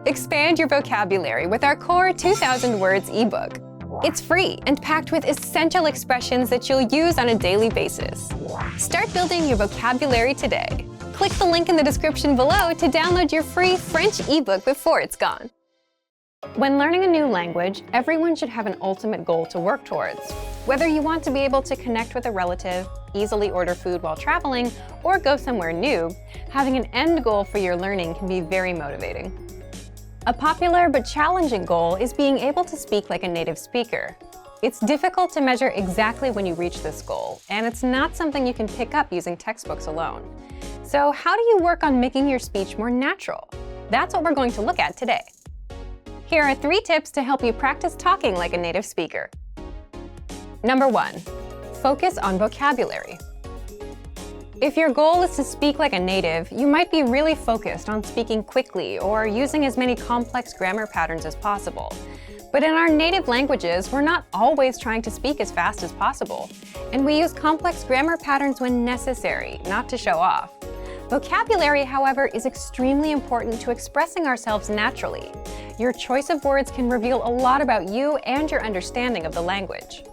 Expand your vocabulary with our core 2,000 Words ebook. It's free and packed with essential expressions that you'll use on a daily basis. Start building your vocabulary today. Click the link in the description below to download your free French ebook before it's gone. When learning a new language, everyone should have an ultimate goal to work towards. Whether you want to be able to connect with a relative, easily order food while traveling, or go somewhere new, having an end goal for your learning can be very motivating. A popular but challenging goal is being able to speak like a native speaker. It's difficult to measure exactly when you reach this goal, and it's not something you can pick up using textbooks alone. So how do you work on making your speech more natural? That's what we're going to look at today. Here are 3 tips to help you practice talking like a native speaker. Number 1, focus on vocabulary. If your goal is to speak like a native, you might be really focused on speaking quickly or using as many complex grammar patterns as possible. But in our native languages, we're not always trying to speak as fast as possible, and we use complex grammar patterns when necessary, not to show off. Vocabulary, however, is extremely important to expressing ourselves naturally. Your choice of words can reveal a lot about you and your understanding of the language.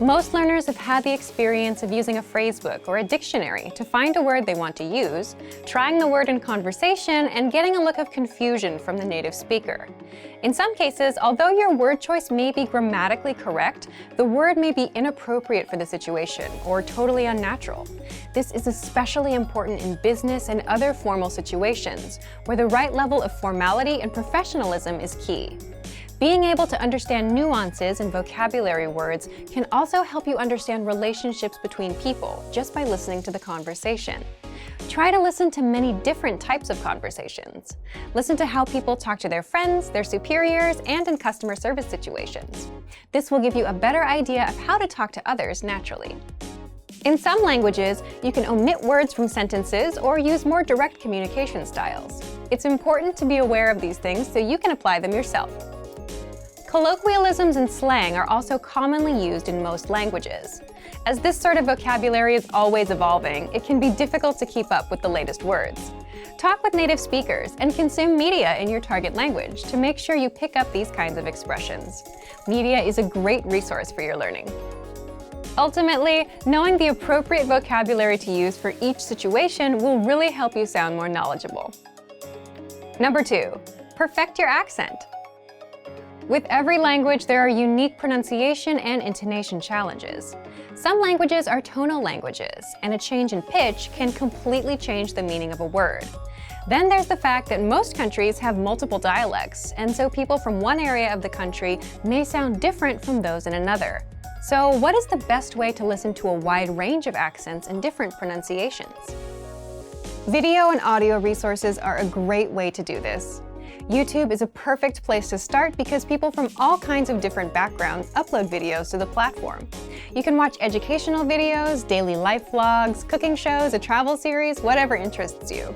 Most learners have had the experience of using a phrasebook or a dictionary to find a word they want to use, trying the word in conversation, and getting a look of confusion from the native speaker. In some cases, although your word choice may be grammatically correct, the word may be inappropriate for the situation or totally unnatural. This is especially important in business and other formal situations, where the right level of formality and professionalism is key. Being able to understand nuances in vocabulary words can also help you understand relationships between people just by listening to the conversation. Try to listen to many different types of conversations. Listen to how people talk to their friends, their superiors, and in customer service situations. This will give you a better idea of how to talk to others naturally. In some languages, you can omit words from sentences or use more direct communication styles. It's important to be aware of these things so you can apply them yourself. Colloquialisms and slang are also commonly used in most languages. As this sort of vocabulary is always evolving, it can be difficult to keep up with the latest words. Talk with native speakers and consume media in your target language to make sure you pick up these kinds of expressions. Media is a great resource for your learning. Ultimately, knowing the appropriate vocabulary to use for each situation will really help you sound more knowledgeable. Number 2, perfect your accent. With every language, there are unique pronunciation and intonation challenges. Some languages are tonal languages, and a change in pitch can completely change the meaning of a word. Then there's the fact that most countries have multiple dialects, and so people from one area of the country may sound different from those in another. So what is the best way to listen to a wide range of accents and different pronunciations? Video and audio resources are a great way to do this. YouTube is a perfect place to start because people from all kinds of different backgrounds upload videos to the platform. You can watch educational videos, daily life vlogs, cooking shows, a travel series, whatever interests you.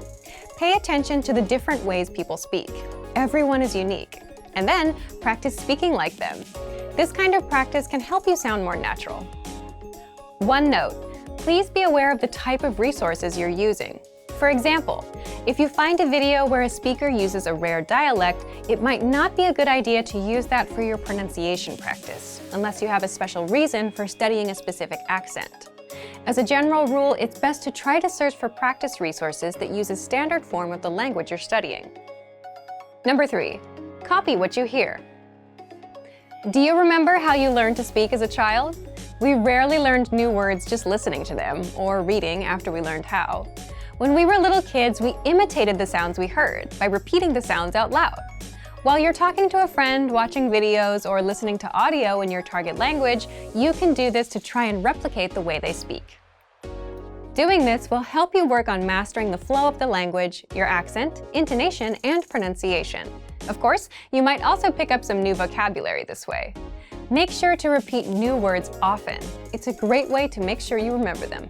Pay attention to the different ways people speak. Everyone is unique. And then practice speaking like them. This kind of practice can help you sound more natural. One note, please be aware of the type of resources you're using. For example, if you find a video where a speaker uses a rare dialect, it might not be a good idea to use that for your pronunciation practice, unless you have a special reason for studying a specific accent. As a general rule, it's best to try to search for practice resources that use a standard form of the language you're studying. Number 3, copy what you hear. Do you remember how you learned to speak as a child? We rarely learned new words just listening to them, or reading after we learned how. When we were little kids, we imitated the sounds we heard by repeating the sounds out loud. While you're talking to a friend, watching videos, or listening to audio in your target language, you can do this to try and replicate the way they speak. Doing this will help you work on mastering the flow of the language, your accent, intonation, and pronunciation. Of course, you might also pick up some new vocabulary this way. Make sure to repeat new words often. It's a great way to make sure you remember them.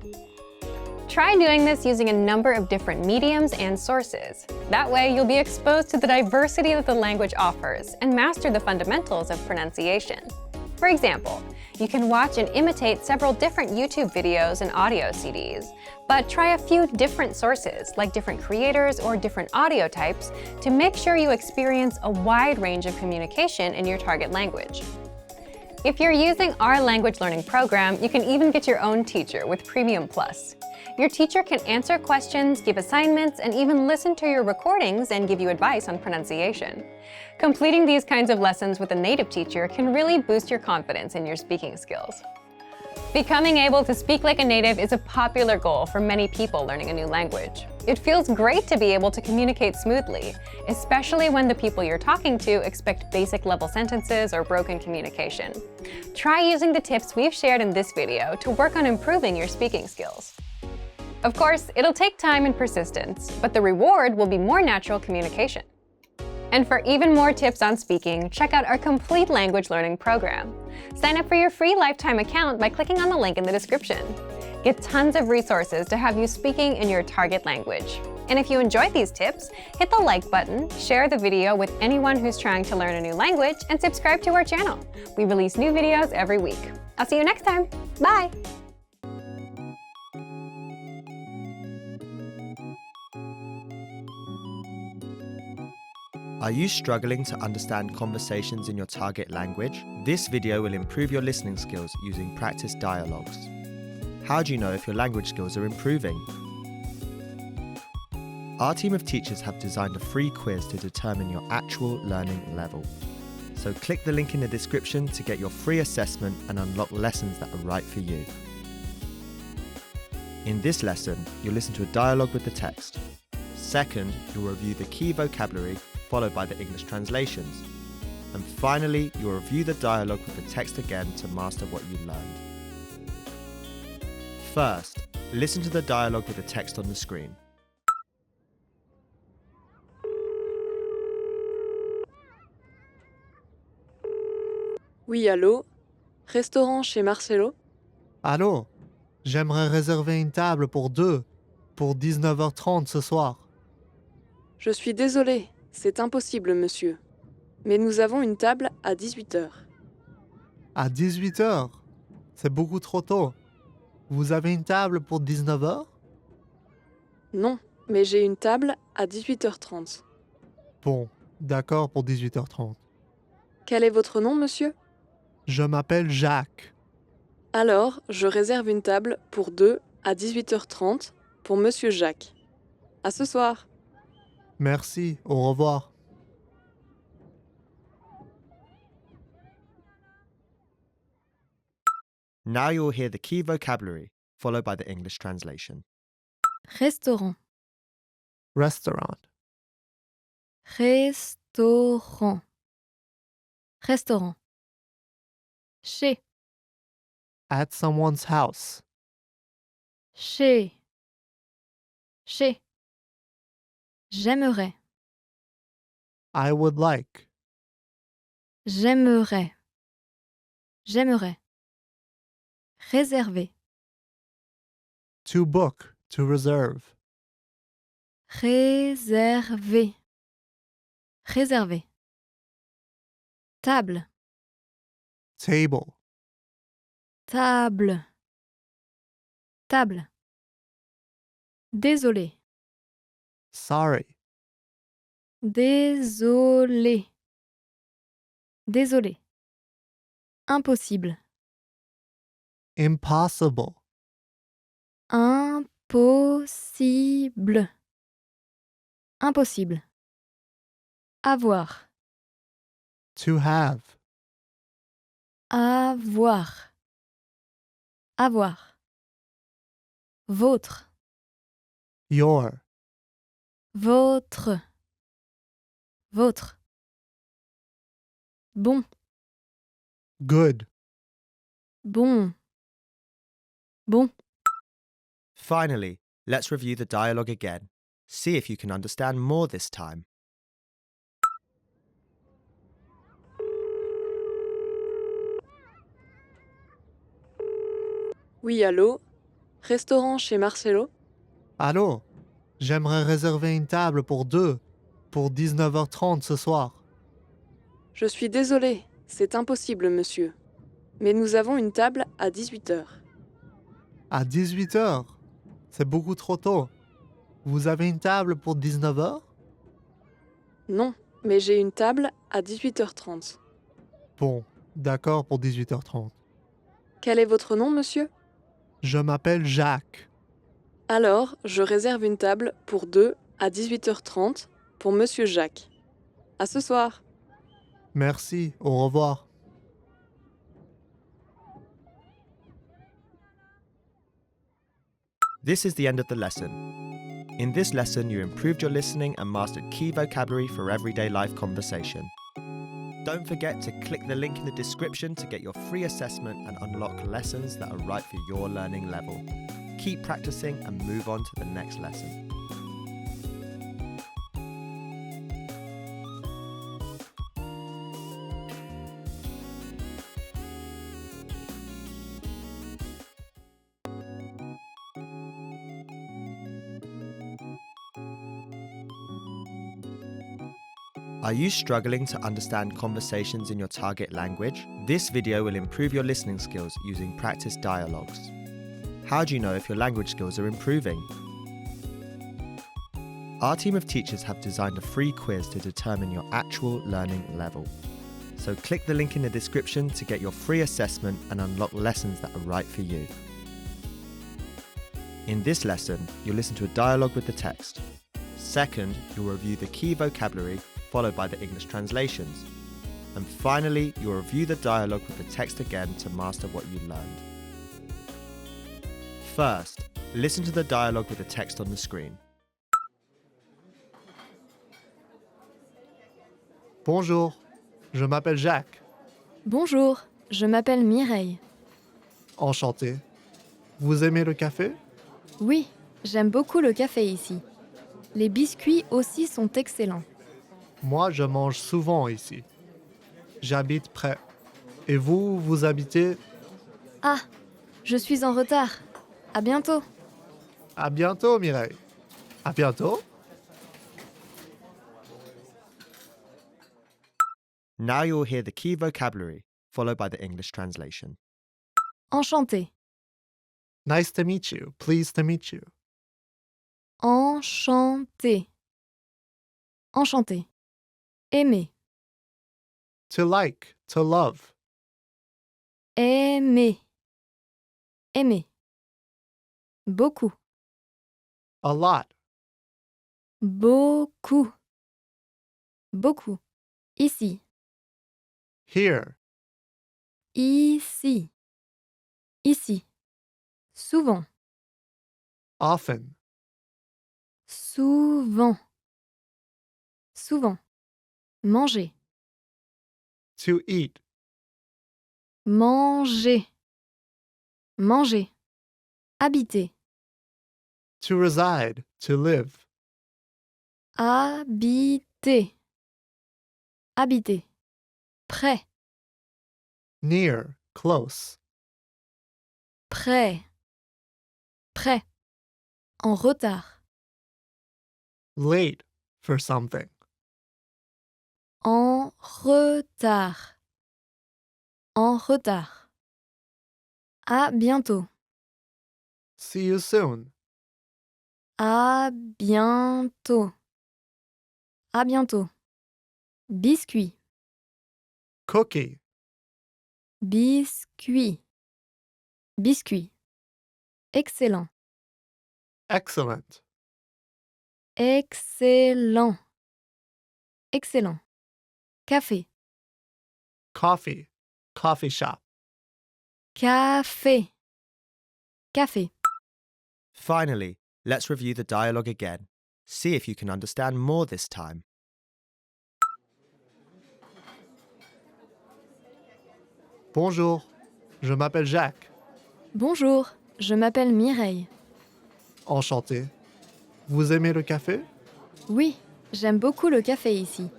Try doing this using a number of different mediums and sources. That way, you'll be exposed to the diversity that the language offers and master the fundamentals of pronunciation. For example, You can watch and imitate several different YouTube videos and audio CDs, but try a few different sources, like different creators or different audio types, to make sure you experience a wide range of communication in your target language. If you're using our language learning program, you can even get your own teacher with Premium Plus. Your teacher can answer questions, give assignments, and even listen to your recordings and give you advice on pronunciation. Completing these kinds of lessons with a native teacher can really boost your confidence in your speaking skills. Becoming able to speak like a native is a popular goal for many people learning a new language. It feels great to be able to communicate smoothly, especially when the people you're talking to expect basic level sentences or broken communication. Try using the tips we've shared in this video to work on improving your speaking skills. Of course, it'll take time and persistence, but the reward will be more natural communication. And for even more tips on speaking, check out our complete language learning program. Sign up for your free lifetime account by clicking on the link in the description. Get tons of resources to have you speaking in your target language. And if you enjoyed these tips, hit the like button, share the video with anyone who's trying to learn a new language, and subscribe to our channel. We release new videos every week. I'll see you next time. Bye! Are you struggling to understand conversations in your target language? This video will improve your listening skills using practice dialogues. How do you know if your language skills are improving? Our team of teachers have designed a free quiz to determine your actual learning level. So click the link in the description to get your free assessment and unlock lessons that are right for you. In this lesson, you'll listen to a dialogue with the text. Second, you'll review the key vocabulary, followed by the English translations. And finally, you'll review the dialogue with the text again to master what you learned. First, listen to the dialogue with the text on the screen. Oui, allô? Restaurant chez Marcelo? Allô? J'aimerais réserver une table pour deux, pour 19h30 ce soir. Je suis désolé, c'est impossible, monsieur. Mais nous avons une table à 18h. À 18h? C'est beaucoup trop tôt. Vous avez une table pour 19h? Non, mais j'ai une table à 18h30. Bon, d'accord pour 18h30. Quel est votre nom, monsieur? Je m'appelle Jacques. Alors, je réserve une table pour deux à 18h30 pour monsieur Jacques. À ce soir. Merci, au revoir. Now you'll hear the key vocabulary, followed by the English translation. Restaurant, Restaurant, restaurant, restaurant. Chez, at someone's house. chez, chez. J'aimerais, I would like. j'aimerais, j'aimerais. Réserver, To book, to reserve. réserver, réserver. Table, Table, table, table. Désolé, sorry. désolé, désolé. Impossible, Impossible, impossible, impossible. Avoir, to have. avoir, avoir. Votre, Your, votre, votre. Bon, good. bon, bon. Finally, let's review the dialogue again. See if you can understand more this time. Oui, allô? Restaurant chez Marcelo? Allô? J'aimerais réserver une table pour deux, pour 19h30 ce soir. Je suis désolé, c'est impossible, monsieur. mais nous avons une table à 18 heures. À 18 heures? C'est beaucoup trop tôt. Vous avez une table pour 19 heures? Non, mais j'ai une table à 18h30. Bon, d'accord pour 18h30. Quel est votre nom, monsieur? Je m'appelle Jacques. Alors, je réserve une table pour 2 à 18h30 pour monsieur Jacques. À ce soir. Merci, au revoir. This is the end of the lesson. In this lesson, you improved your listening and mastered key vocabulary for everyday life conversation. Don't forget to click the link in the description to get your free assessment and unlock lessons that are right for your learning level. Keep practicing and move on to the next lesson. Are you struggling to understand conversations in your target language? This video will improve your listening skills using practice dialogues. How do you know if your language skills are improving? Our team of teachers have designed a free quiz to determine your actual learning level. So click the link in the description to get your free assessment and unlock lessons that are right for you. In this lesson, you'll listen to a dialogue with the text. Second, you'll review the key vocabulary followed by the English translations. And finally, you'll review the dialogue with the text again to master what you learned. First, listen to the dialogue with the text on the screen. Bonjour, je m'appelle Jacques. Bonjour, je m'appelle Mireille. Enchanté. Vous aimez le café? Oui, j'aime beaucoup le café ici. Les biscuits aussi sont excellents. Moi, je mange souvent ici. J'habite près. Et vous, vous habitez? Ah, je suis en retard. À bientôt. À bientôt, Mireille. À bientôt. Now you'll hear the key vocabulary, followed by the English translation. Enchanté. Nice to meet you. Pleased to meet you. Enchanté. Enchanté. Aimer. To like, to love. Aimer. Aimer. Beaucoup. A lot. Beaucoup. Beaucoup. Ici. Here. Ici. Ici. Souvent. Often. Souvent. Souvent. Manger. To eat. Manger. Manger. Habiter. To reside, to live. Habiter. Habiter. Près. Near, close. Près. Près. En retard. Late for something. En retard. En retard. À bientôt. See you soon. À bientôt. À bientôt. Biscuit. Cookie. Biscuit. Biscuit. Excellent. Excellent. Excellent. Excellent. Café. Coffee. Coffee shop. Café. Café. Finally, let's review the dialogue again. See if you can understand more this time. Bonjour, je m'appelle Jacques. Bonjour, je m'appelle Mireille. Enchanté. Vous aimez le café? Oui, j'aime beaucoup le café ici.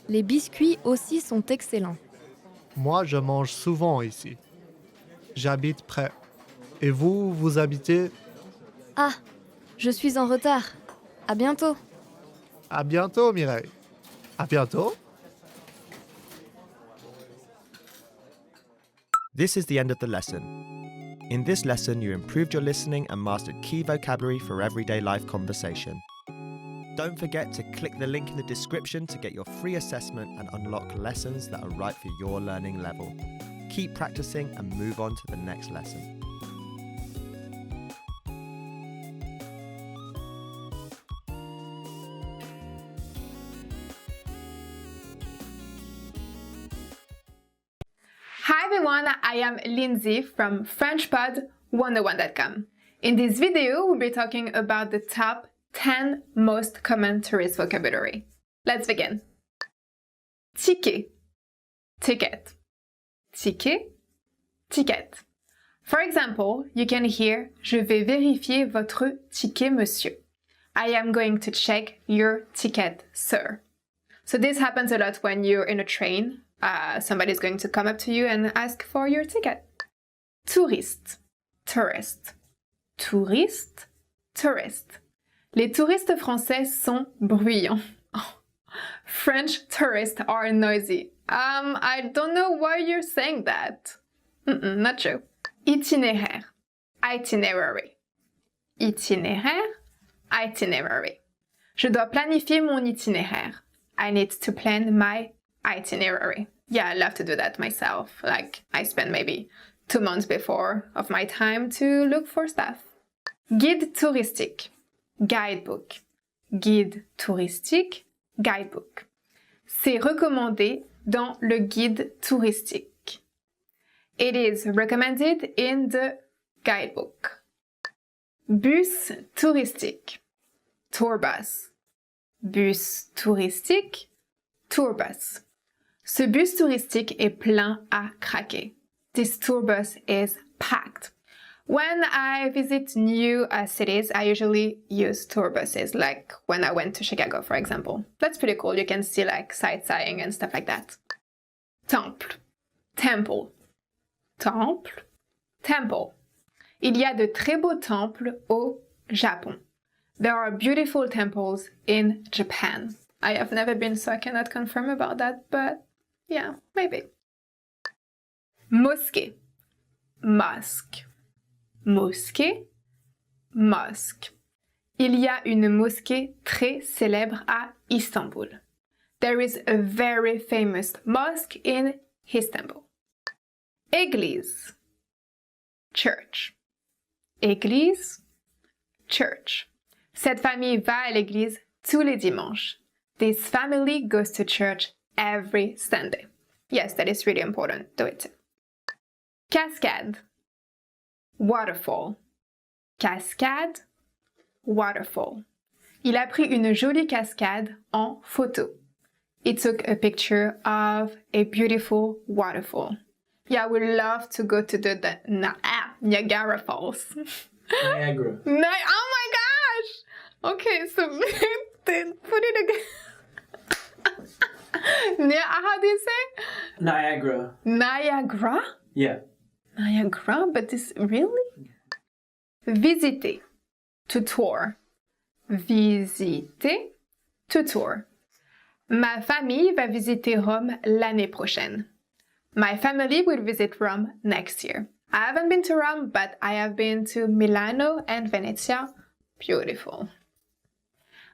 Les biscuits aussi sont excellents. Moi, je mange souvent ici. J'habite près. Et vous, vous habitez? Ah, je suis en retard. À bientôt. À bientôt, Mireille. À bientôt. This is the end of the lesson. In this lesson, you improved your listening and mastered key vocabulary for everyday life conversation. Don't forget to click the link in the description to get your free assessment and unlock lessons that are right for your learning level. Keep practicing and move on to the next lesson. Hi everyone, I am Lindsay from FrenchPod101.com. In this video, we'll be talking about the top 10 most common tourist vocabulary. Let's begin. Ticket, ticket, ticket, ticket. For example, you can hear Je vais vérifier votre ticket, monsieur. I am going to check your ticket, sir. So this happens a lot when you're in a train. Somebody's going to come up to you and ask for your ticket. Touriste, tourist, touriste, tourist. Les touristes français sont bruyants. French tourists are noisy. I don't know why you're saying that. Not true. Itinéraire, itinerary. Itinéraire, itinerary. Je dois planifier mon itinéraire. I need to plan my itinerary. Yeah, I love to do that myself. Like, I spend maybe 2 months before of my time to look for stuff. Guide touristique, guidebook. Guide touristique, guidebook. C'est recommandé dans le guide touristique. It is recommended in the guidebook. Bus touristique, tour bus. Bus touristique, tour bus. Ce bus touristique est plein à craquer. This tour bus is packed. When I visit new cities, I usually use tour buses, like when I went to Chicago, for example. That's pretty cool. You can see like sightseeing and stuff like that. Temple, temple, temple, temple. Il y a de très beaux temples au Japon. There are beautiful temples in Japan. I have never been, so I cannot confirm about that, but yeah, maybe. Mosquée, mosque, mosquée, mosque. Il y a une mosquée très célèbre à Istanbul. There is a very famous mosque in Istanbul. Église, church. Église, church. Cette famille va à l'église tous les dimanches. This family goes to church every Sunday. Yes, that is really important. Do it. Cascade, waterfall. Cascade, waterfall. Il a pris une jolie cascade en photo. He took a picture of a beautiful waterfall. Yeah, I would love to go to the Niagara Falls. Niagara. Oh my gosh! Okay, so put it again. How do you say? Niagara. Niagara? Yeah. Niagara? But this really? Visiter. To tour. Visiter. To tour. Ma famille va visiter Rome l'année prochaine. My family will visit Rome next year. I haven't been to Rome, but I have been to Milano and Venezia. Beautiful.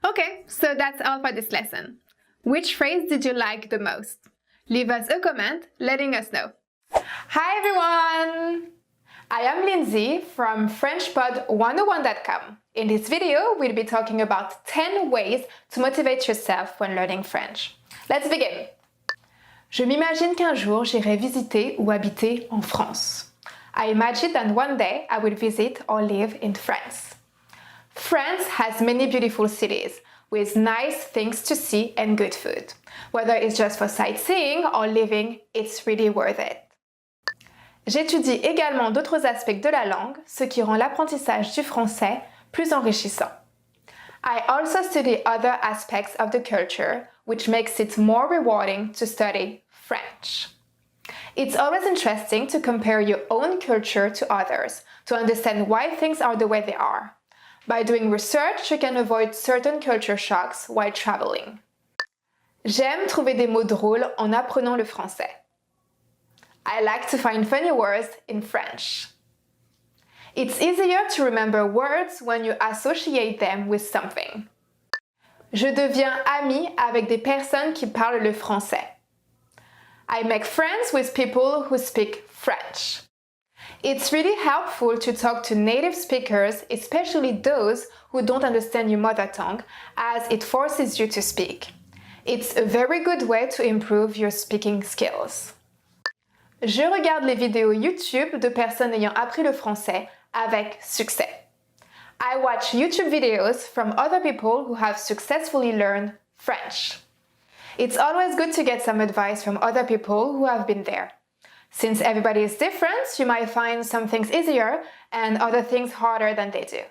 Okay, so that's all for this lesson. Which phrase did you like the most? Leave us a comment letting us know. Hi everyone! I am Lindsay from FrenchPod101.com. In this video, we'll be talking about 10 ways to motivate yourself when learning French. Let's begin! Je m'imagine qu'un jour j'irai visiter ou habiter en France. I imagine that one day I will visit or live in France. France has many beautiful cities with nice things to see and good food. Whether it's just for sightseeing or living, it's really worth it. J'étudie également d'autres aspects de la langue, ce qui rend l'apprentissage du français plus enrichissant. I also study other aspects of the culture, which makes it more rewarding to study French. It's always interesting to compare your own culture to others, to understand why things are the way they are. By doing research, you can avoid certain culture shocks while traveling. J'aime trouver des mots drôles en apprenant le français. I like to find funny words in French. It's easier to remember words when you associate them with something. Je deviens ami avec des personnes qui parlent le français. I make friends with people who speak French. It's really helpful to talk to native speakers, especially those who don't understand your mother tongue, as it forces you to speak. It's a very good way to improve your speaking skills. Je regarde les vidéos YouTube de personnes ayant appris le français avec succès. I watch YouTube videos from other people who have successfully learned French. It's always good to get some advice from other people who have been there. Since everybody is different, you might find some things easier and other things harder than they do.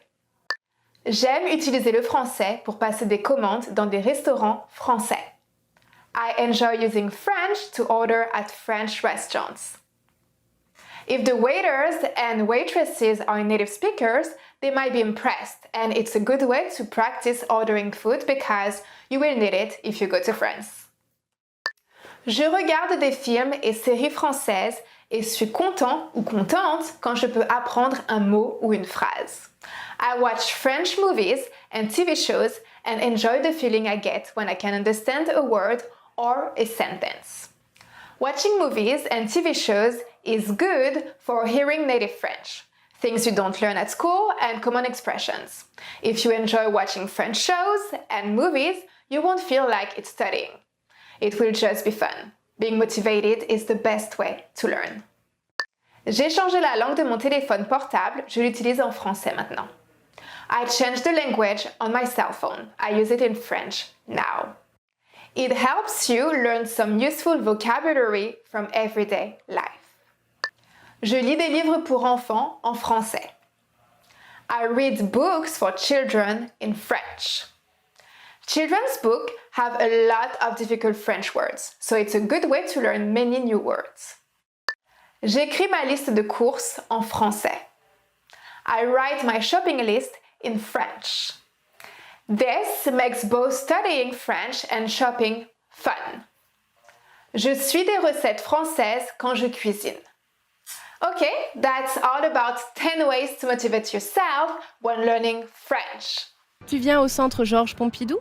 J'aime utiliser le français pour passer des commandes dans des restaurants français. I enjoy using French to order at French restaurants. If the waiters and waitresses are native speakers, they might be impressed, and it's a good way to practice ordering food because you will need it if you go to France. Je regarde des films et séries françaises et suis content ou contente quand je peux apprendre un mot ou une phrase. I watch French movies and TV shows and enjoy the feeling I get when I can understand a word or a sentence. Watching movies and TV shows is good for hearing native French, things you don't learn at school and common expressions. If you enjoy watching French shows and movies, you won't feel like it's studying. It will just be fun. Being motivated is the best way to learn. J'ai changé la langue de mon téléphone portable, je l'utilise en français maintenant. I changed the language on my cell phone. I use it in French now. It helps you learn some useful vocabulary from everyday life. Je lis des livres pour enfants en français. I read books for children in French. Children's books have a lot of difficult French words, so it's a good way to learn many new words. J'écris ma liste de courses en français. I write my shopping list in French. This makes both studying French and shopping fun. Je suis des recettes françaises quand je cuisine. Okay, that's all about 10 ways to motivate yourself when learning French. Tu viens au centre Georges Pompidou?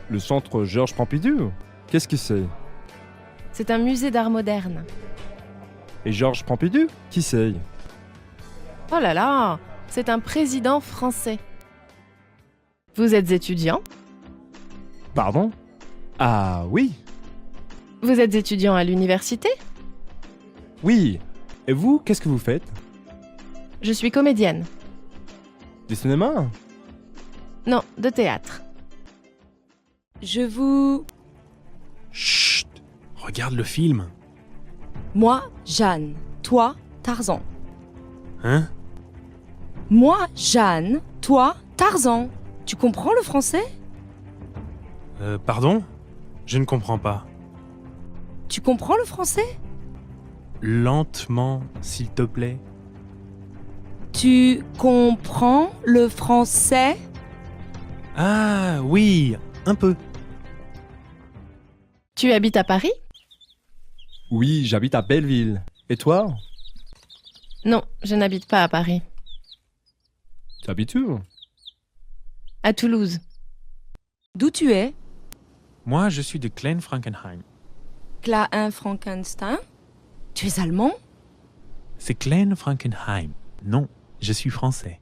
Le centre Georges Pompidou? Qu'est-ce que c'est? C'est un musée d'art moderne. Et Georges Pompidou? Qui c'est? Oh là là, c'est un président français. Vous êtes étudiant? Pardon? Ah oui? Vous êtes étudiant à l'université? Oui. Et vous, qu'est-ce que vous faites? Je suis comédienne. Du cinéma? Non, de théâtre. Je vous... Chut! Regarde le film. Moi, Jeanne. Toi, Tarzan. Hein? Moi, Jeanne. Toi, Tarzan. Tu comprends le français? Pardon? Je ne comprends pas. Tu comprends le français? Lentement, s'il te plaît. Tu comprends le français? Ah oui, un peu. Tu habites à Paris? Oui, j'habite à Belleville. Et toi? Non, je n'habite pas à Paris. Tu habites où? À Toulouse. D'où tu es? Moi, je suis de Klein-Frankenheim. Klein-Frankenstein? Tu es allemand? C'est Klein-Frankenheim. Non, je suis français.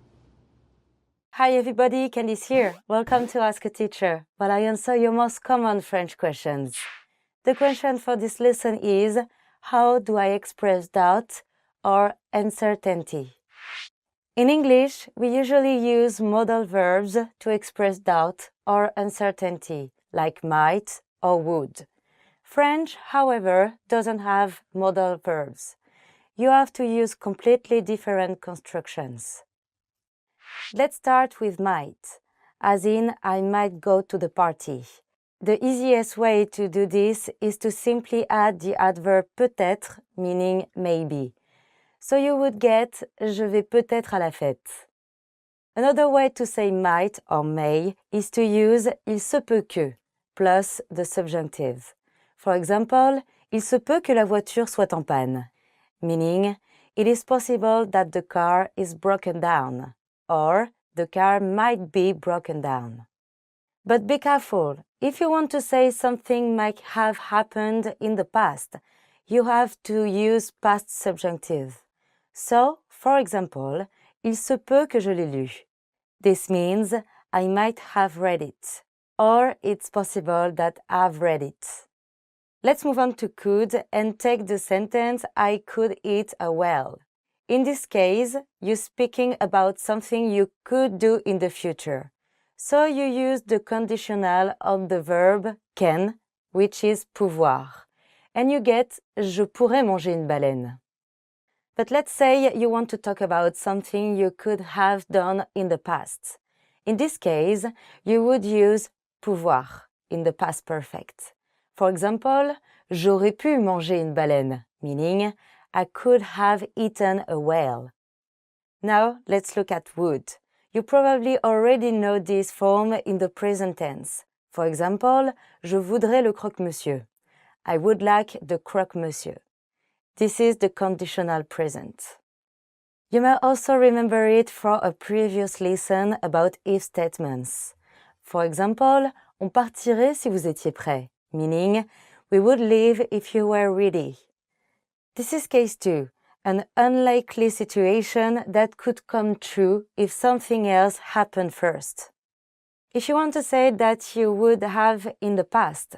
Hi everybody, Candice here. Welcome to Ask a Teacher, where I answer your most common French questions. The question for this lesson is, how do I express doubt or uncertainty? In English, we usually use modal verbs to express doubt or uncertainty, like might or would. French, however, doesn't have modal verbs. You have to use completely different constructions. Let's start with might, as in I might go to the party. The easiest way to do this is to simply add the adverb peut-être, meaning maybe. So you would get je vais peut-être à la fête. Another way to say might or may is to use il se peut que plus the subjunctive. For example, Il se peut que la voiture soit en panne, meaning it is possible that the car is broken down, or the car might be broken down. But be careful. If you want to say something might have happened in the past, you have to use past subjunctive. So, for example, il se peut que je l'ai lu. This means I might have read it, or it's possible that I've read it. Let's move on to could and take the sentence I could eat a whale. In this case, you're speaking about something you could do in the future. So you use the conditional of the verb can, which is pouvoir. And you get je pourrais manger une baleine. But let's say you want to talk about something you could have done in the past. In this case, you would use pouvoir in the past perfect. For example, j'aurais pu manger une baleine, meaning I could have eaten a whale. Now, let's look at would. You probably already know this form in the present tense. For example, je voudrais le croque-monsieur. I would like the croque-monsieur. This is the conditional present. You may also remember it from a previous lesson about if statements. For example, on partirait si vous étiez prêt, meaning we would leave if you were ready. This is case 2, an unlikely situation that could come true if something else happened first. If you want to say that you would have in the past,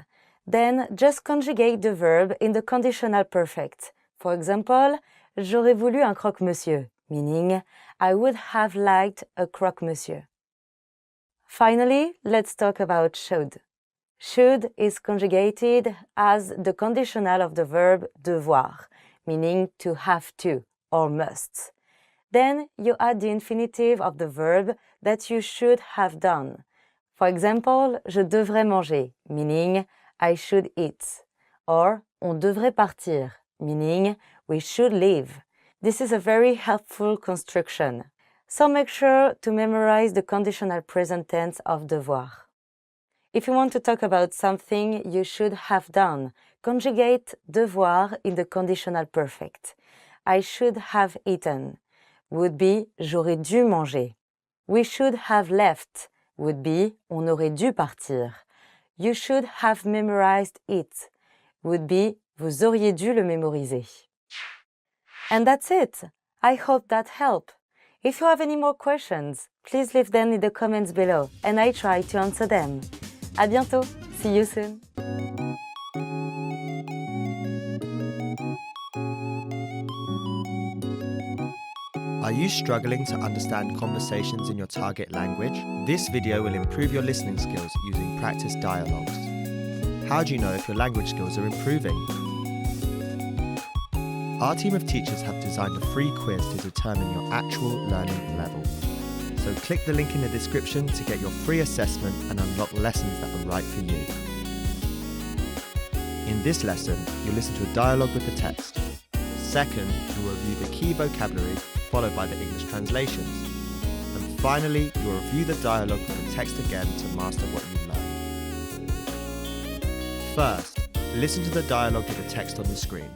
then just conjugate the verb in the conditional perfect. For example, j'aurais voulu un croque-monsieur, meaning I would have liked a croque-monsieur. Finally, let's talk about should. Should is conjugated as the conditional of the verb devoir, meaning to have to or must. Then you add the infinitive of the verb that you should have done. For example, je devrais manger, meaning I should eat. Or, on devrait partir, meaning we should leave. This is a very helpful construction. So make sure to memorize the conditional present tense of devoir. If you want to talk about something you should have done, conjugate devoir in the conditional perfect. I should have eaten would be j'aurais dû manger. We should have left would be on aurait dû partir. You should have memorized it would be vous auriez dû le mémoriser. And that's it. I hope that helped. If you have any more questions, please leave them in the comments below and I try to answer them. À bientôt. See you soon. Are you struggling to understand conversations in your target language? This video will improve your listening skills using practice dialogues. How do you know if your language skills are improving? Our team of teachers have designed a free quiz to determine your actual learning level. So click the link in the description to get your free assessment and unlock lessons that are right for you. In this lesson, you'll listen to a dialogue with the text. Second, you'll review the key vocabulary, followed by the English translations. And finally, you'll review the dialogue with the text again to master what you've learned. First, listen to the dialogue with the text on the screen.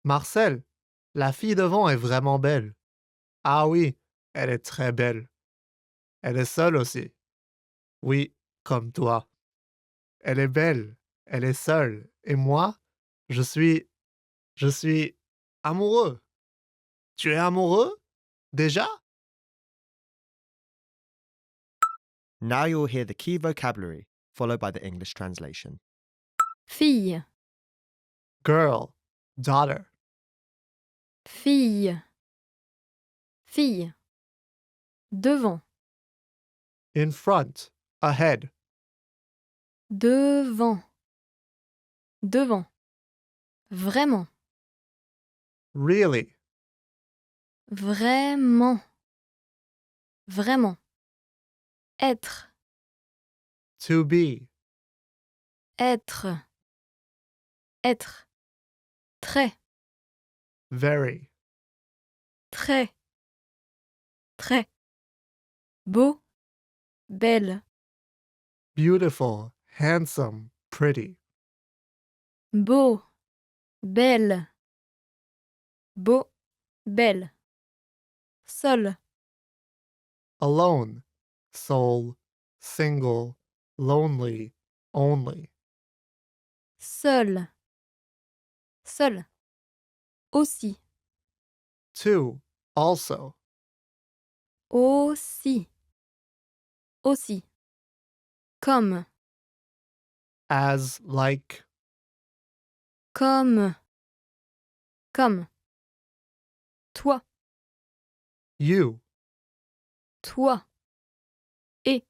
Marcel, la fille devant est vraiment belle. Ah oui, elle est très belle. Elle est seule aussi. Oui, comme toi. Elle est belle, elle est seule. Et moi, je suis amoureux. Tu es amoureux? Déjà? Now you'll hear the key vocabulary, followed by the English translation. Fille, Girl, daughter. fille, fille. Devant, In front, ahead. devant, devant. Vraiment, Really, vraiment, vraiment. Être, to be. être, être. Très, Very, très, très. Beau, belle, beautiful, handsome, pretty. Beau, belle. Beau, belle. Seul, Alone, sole, single, lonely, only. seul. Seul. Aussi, Two, also. aussi. Aussi. Comme, As, like. comme. Comme. Toi, You. toi. Et,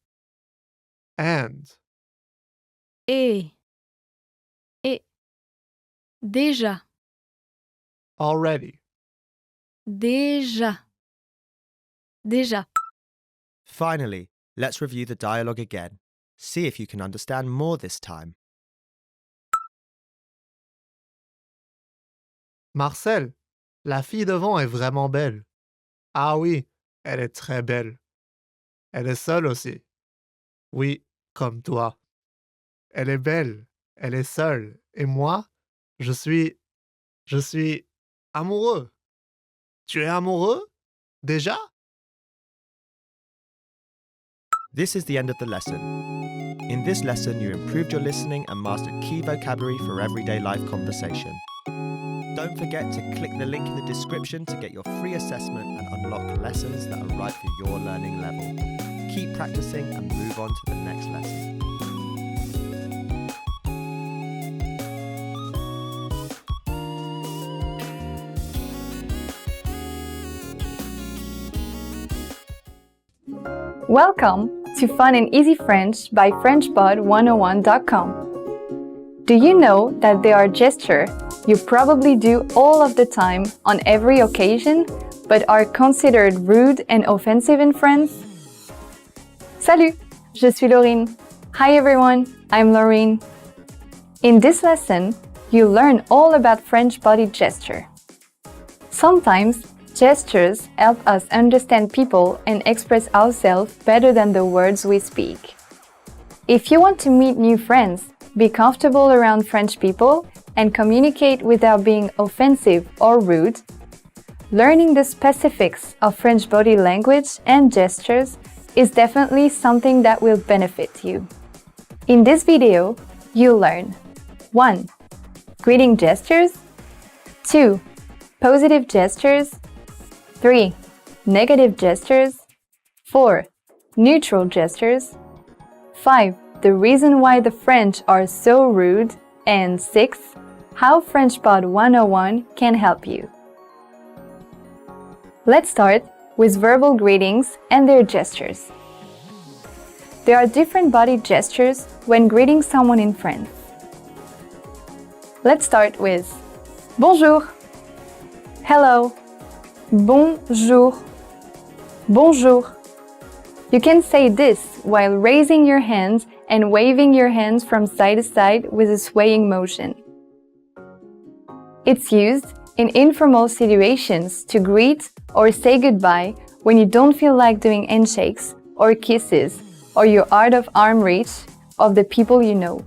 And. et. Et. Déjà, Already. déjà. Déjà. Finally, let's review the dialogue again. See if you can understand more this time. Marcel, la fille devant est vraiment belle. Ah oui, elle est très belle. Elle est seule aussi. Oui, comme toi. Elle est belle. Elle est seule. Et moi, je suis amoureux. Tu es amoureux? Déjà? This is the end of the lesson. In this lesson, you improved your listening and mastered key vocabulary for everyday life conversation. Don't forget to click the link in the description to get your free assessment and unlock lessons that are right for your learning level. Keep practicing and move on to the next lesson. Welcome to Fun and Easy French by FrenchPod101.com. Do you know that there are gestures you probably do all of the time on every occasion, but are considered rude and offensive in France? Salut, je suis Laurine. Hi everyone, I'm Laurine. In this lesson, you learn all about French body gesture. Sometimes, gestures help us understand people and express ourselves better than the words we speak. If you want to meet new friends, be comfortable around French people, and communicate without being offensive or rude, learning the specifics of French body language and gestures is definitely something that will benefit you. In this video, you'll learn 1. Greeting gestures 2. Positive gestures 3. Negative gestures 4. Neutral gestures 5. The reason why the French are so rude and 6. How FrenchPod 101 can help you. Let's start with verbal greetings and their gestures. There are different body gestures when greeting someone in France. Let's start with bonjour, hello, bonjour, bonjour. You can say this while raising your hands and waving your hands from side to side with a swaying motion. It's used in informal situations to greet or say goodbye when you don't feel like doing handshakes or kisses or you're out of arm reach of the people you know.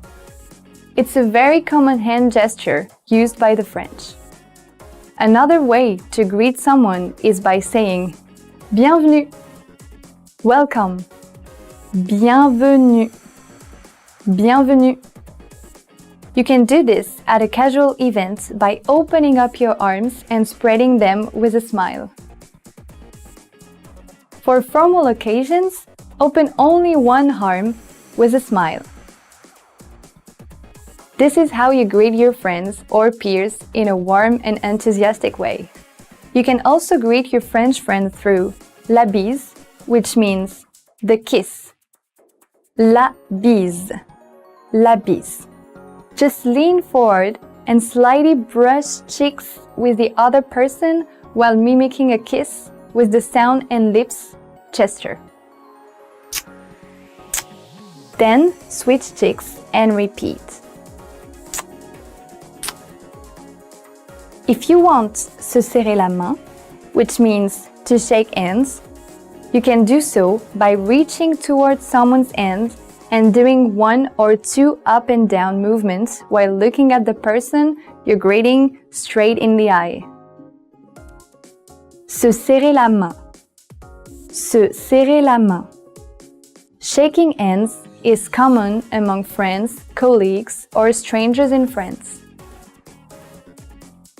It's a very common hand gesture used by the French. Another way to greet someone is by saying bienvenue, welcome, bienvenue, bienvenue. You can do this at a casual event by opening up your arms and spreading them with a smile. For formal occasions, open only one arm with a smile. This is how you greet your friends or peers in a warm and enthusiastic way. You can also greet your French friend through la bise, which means the kiss. La bise, la bise. Just lean forward and slightly brush cheeks with the other person while mimicking a kiss with the sound and lips gesture. Then switch cheeks and repeat. If you want se serrer la main, which means to shake hands, you can do so by reaching towards someone's hand and doing one or two up and down movements while looking at the person you're greeting straight in the eye. Se serrer la main. Se serrer la main. Shaking hands is common among friends, colleagues, or strangers in France.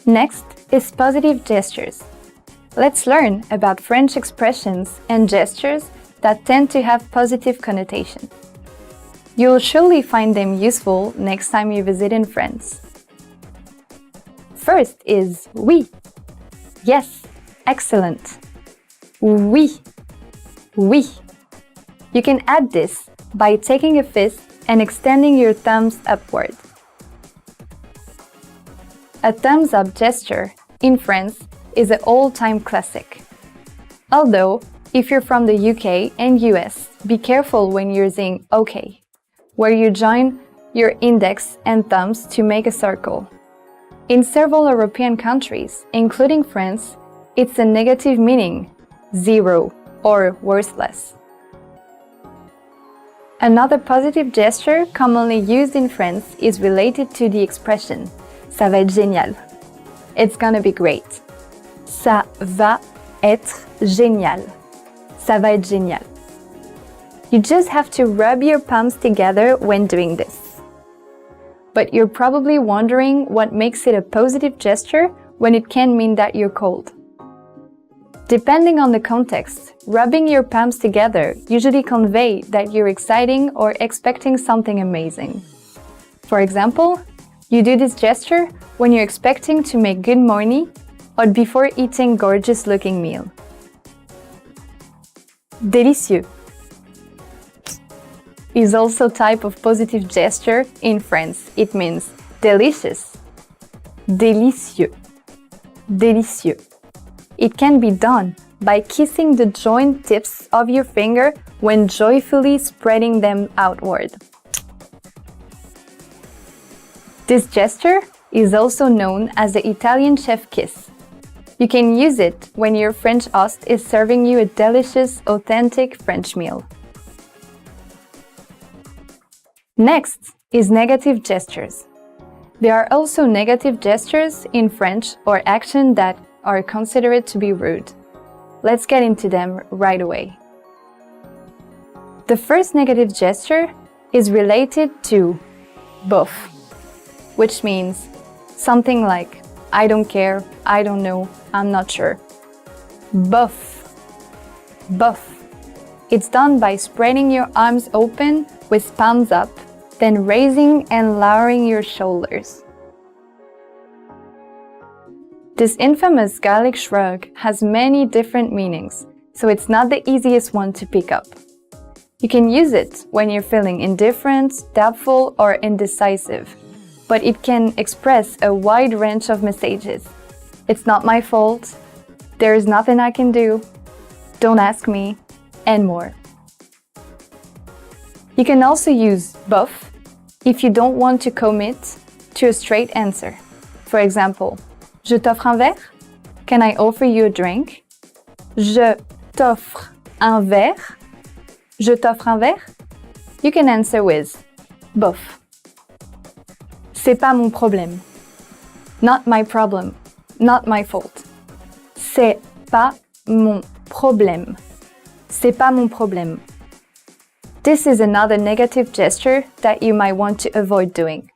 Next is positive gestures. Let's learn about French expressions and gestures that tend to have positive connotation. You'll surely find them useful next time you visit in France. First is oui. Yes, excellent. Oui. Oui. You can add this by taking a fist and extending your thumbs upward. A thumbs up gesture in France is an all-time classic. Although, if you're from the UK and US, be careful when using OK, where you join your index and thumbs to make a circle. In several European countries, including France, it's a negative meaning, zero, or worthless. Another positive gesture commonly used in France is related to the expression ça va être génial. It's gonna be great. Ça va être génial. Ça va être génial. You just have to rub your palms together when doing this. But you're probably wondering what makes it a positive gesture when it can mean that you're cold. Depending on the context, rubbing your palms together usually convey that you're exciting or expecting something amazing. For example, you do this gesture when you're expecting to make good money or before eating gorgeous-looking meal. Délicieux is also a type of positive gesture in France. It means delicious. Délicieux. Délicieux. It can be done by kissing the joint tips of your finger when joyfully spreading them outward. This gesture is also known as the Italian chef kiss. You can use it when your French host is serving you a delicious, authentic French meal. Next is negative gestures. There are also negative gestures in French or actions that are considered to be rude. Let's get into them right away. The first negative gesture is related to bof, which means something like I don't care, I don't know, I'm not sure. Bof. Bof. It's done by spreading your arms open with palms up, then raising and lowering your shoulders. This infamous Gaelic shrug has many different meanings, so it's not the easiest one to pick up. You can use it when you're feeling indifferent, doubtful, or indecisive, but it can express a wide range of messages. It's not my fault, there is nothing I can do, don't ask me, and more. You can also use bof if you don't want to commit to a straight answer. For example, je t'offre un verre? Can I offer you a drink? Je t'offre un verre? Je t'offre un verre? You can answer with bof. C'est pas mon problème. Not my problem. Not my fault. C'est pas mon problème. C'est pas mon problème. This is another negative gesture that you might want to avoid doing.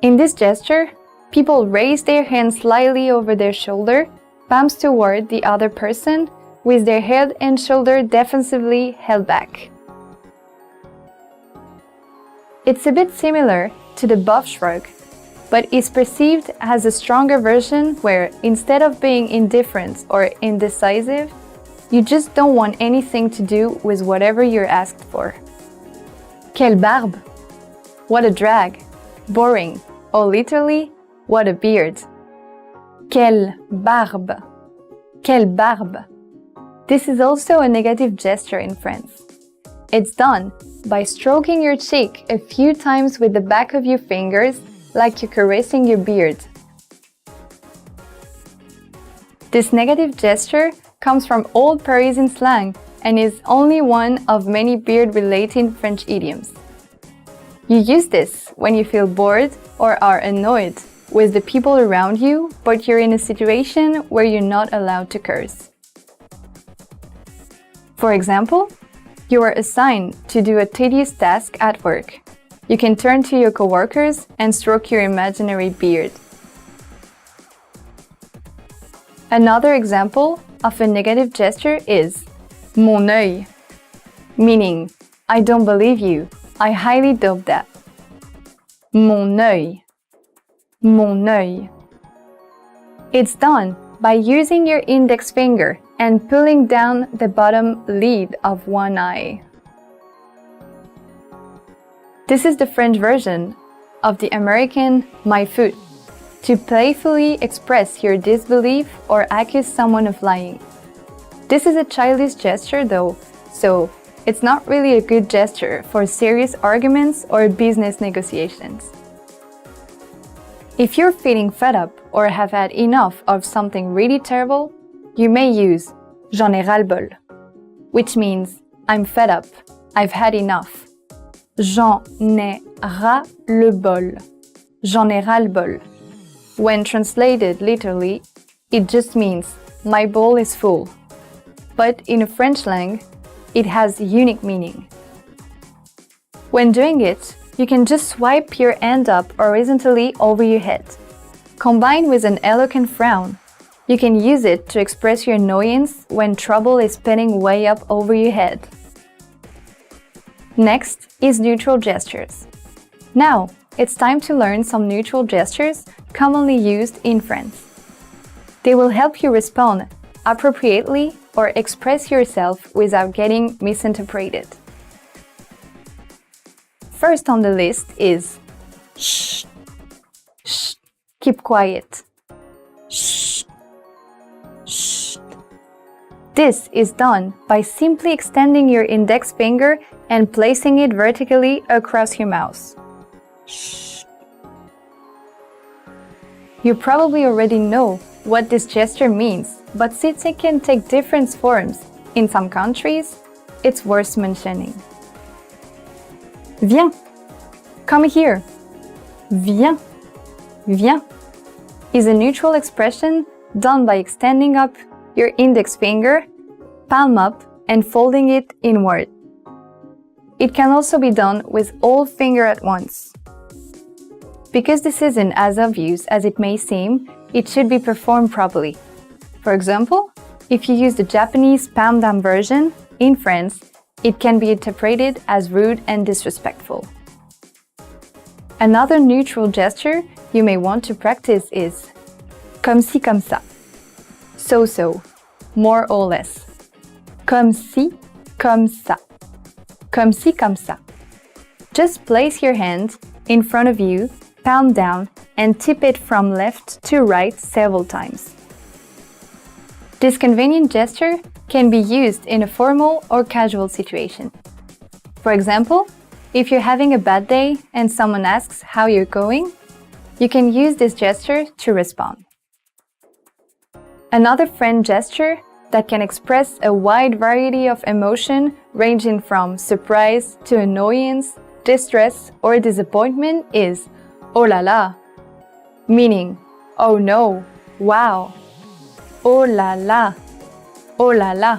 In this gesture, people raise their hands slightly over their shoulder, palms toward the other person, with their head and shoulder defensively held back. It's a bit similar to the bof shrug, but is perceived as a stronger version where, instead of being indifferent or indecisive, you just don't want anything to do with whatever you're asked for. Quelle barbe! What a drag! Boring! Or literally, what a beard! Quelle barbe! Quelle barbe! This is also a negative gesture in France. It's done by stroking your cheek a few times with the back of your fingers, like you're caressing your beard. This negative gesture comes from old Parisian slang, and is only one of many beard-related French idioms. You use this when you feel bored or are annoyed with the people around you, but you're in a situation where you're not allowed to curse. For example, you are assigned to do a tedious task at work. You can turn to your coworkers and stroke your imaginary beard. Another example of a negative gesture is mon œil, meaning I don't believe you, I highly doubt that. Mon œil, mon œil. It's done by using your index finger and pulling down the bottom lid of one eye. This is the French version of the American my foot, to playfully express your disbelief or accuse someone of lying. This is a childish gesture though, so it's not really a good gesture for serious arguments or business negotiations. If you're feeling fed up or have had enough of something really terrible, you may use j'en ai ras-le-bol, which means I'm fed up, I've had enough. J'en ai ras-le-bol. J'en ai ras-le-bol. When translated literally, it just means my bowl is full. But in a French slang, it has unique meaning. When doing it, you can just swipe your hand up horizontally over your head. Combined with an eloquent frown, you can use it to express your annoyance when trouble is spinning way up over your head. Next is neutral gestures. Now, it's time to learn some neutral gestures commonly used in France. They will help you respond appropriately or express yourself without getting misinterpreted. First on the list is shh, shh, keep quiet, shh, shh. This is done by simply extending your index finger and placing it vertically across your mouth. Shh. You probably already know what this gesture means, but since it can take different forms in some countries, it's worth mentioning. Viens, come here. Viens, viens is a neutral expression done by extending up your index finger, palm up, and folding it inward. It can also be done with all finger at once. Because this isn't as obvious as it may seem, it should be performed properly. For example, if you use the Japanese palm down version, in France, it can be interpreted as rude and disrespectful. Another neutral gesture you may want to practice is comme ci, comme ça. So, more or less. Comme ci, comme ça. Comme ci, comme ça. Just place your hand in front of you, palm down, and tip it from left to right several times. This convenient gesture can be used in a formal or casual situation. For example, if you're having a bad day and someone asks how you're going, you can use this gesture to respond. Another French gesture that can express a wide variety of emotion ranging from surprise to annoyance, distress, or disappointment is oh la la, meaning oh no, wow, oh la la, oh la la.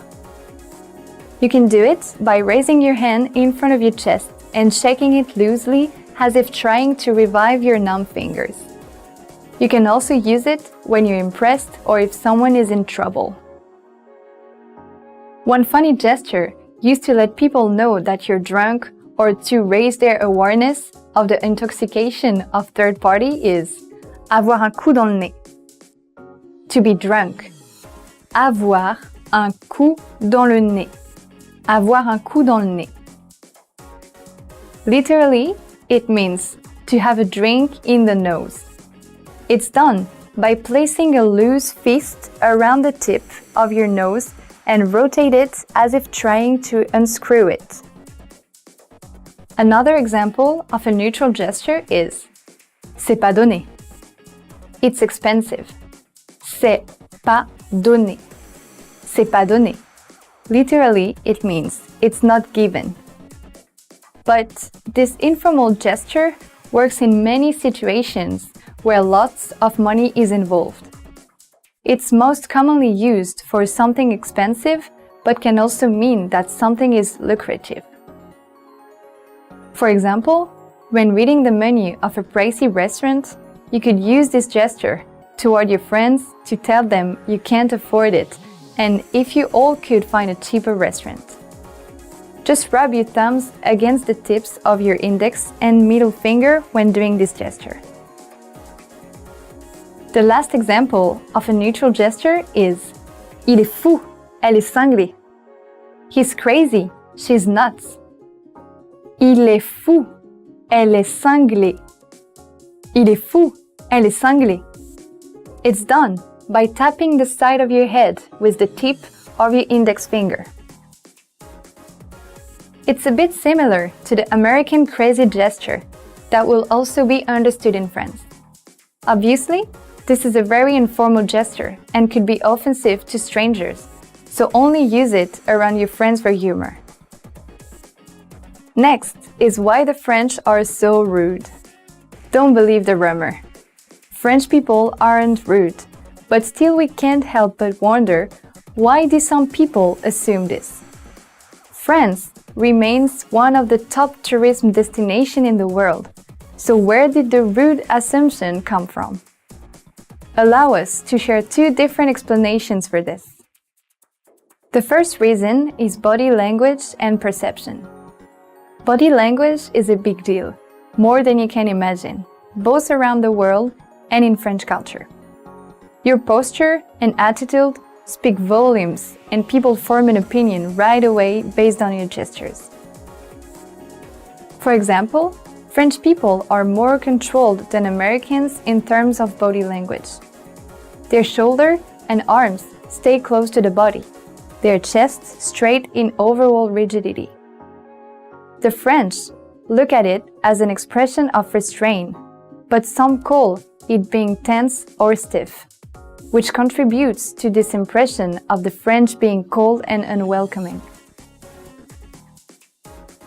You can do it by raising your hand in front of your chest and shaking it loosely as if trying to revive your numb fingers. You can also use it when you're impressed or if someone is in trouble. One funny gesture used to let people know that you're drunk or to raise their awareness of the intoxication of third party is avoir un coup dans le nez. To be drunk. Avoir un coup dans le nez. Avoir un coup dans le nez. Literally, it means to have a drink in the nose. It's done by placing a loose fist around the tip of your nose and rotate it as if trying to unscrew it. Another example of a neutral gesture is c'est pas donné. It's expensive. C'est pas donné. C'est pas donné. Literally, it means it's not given. But this informal gesture works in many situations where lots of money is involved. It's most commonly used for something expensive, but can also mean that something is lucrative. For example, when reading the menu of a pricey restaurant, you could use this gesture toward your friends to tell them you can't afford it, and if you all could find a cheaper restaurant. Just rub your thumbs against the tips of your index and middle finger when doing this gesture. The last example of a neutral gesture is Il est fou, elle est cinglée. He's crazy, she's nuts. Il est fou, elle est cinglée. Il est fou, elle est cinglée. It's done by tapping the side of your head with the tip of your index finger. It's a bit similar to the American crazy gesture that will also be understood in France. Obviously, this is a very informal gesture and could be offensive to strangers, so only use it around your friends for humor. Next is why the French are so rude. Don't believe the rumor. French people aren't rude, but still we can't help but wonder, why do some people assume this? France remains one of the top tourism destinations in the world, so where did the rude assumption come from? Allow us to share two different explanations for this. The first reason is body language and perception. Body language is a big deal, more than you can imagine, both around the world and in French culture. Your posture and attitude speak volumes, and people form an opinion right away based on your gestures. For example, French people are more controlled than Americans in terms of body language. Their shoulder and arms stay close to the body, their chest straight in overall rigidity. The French look at it as an expression of restraint, but some call it being tense or stiff, which contributes to this impression of the French being cold and unwelcoming.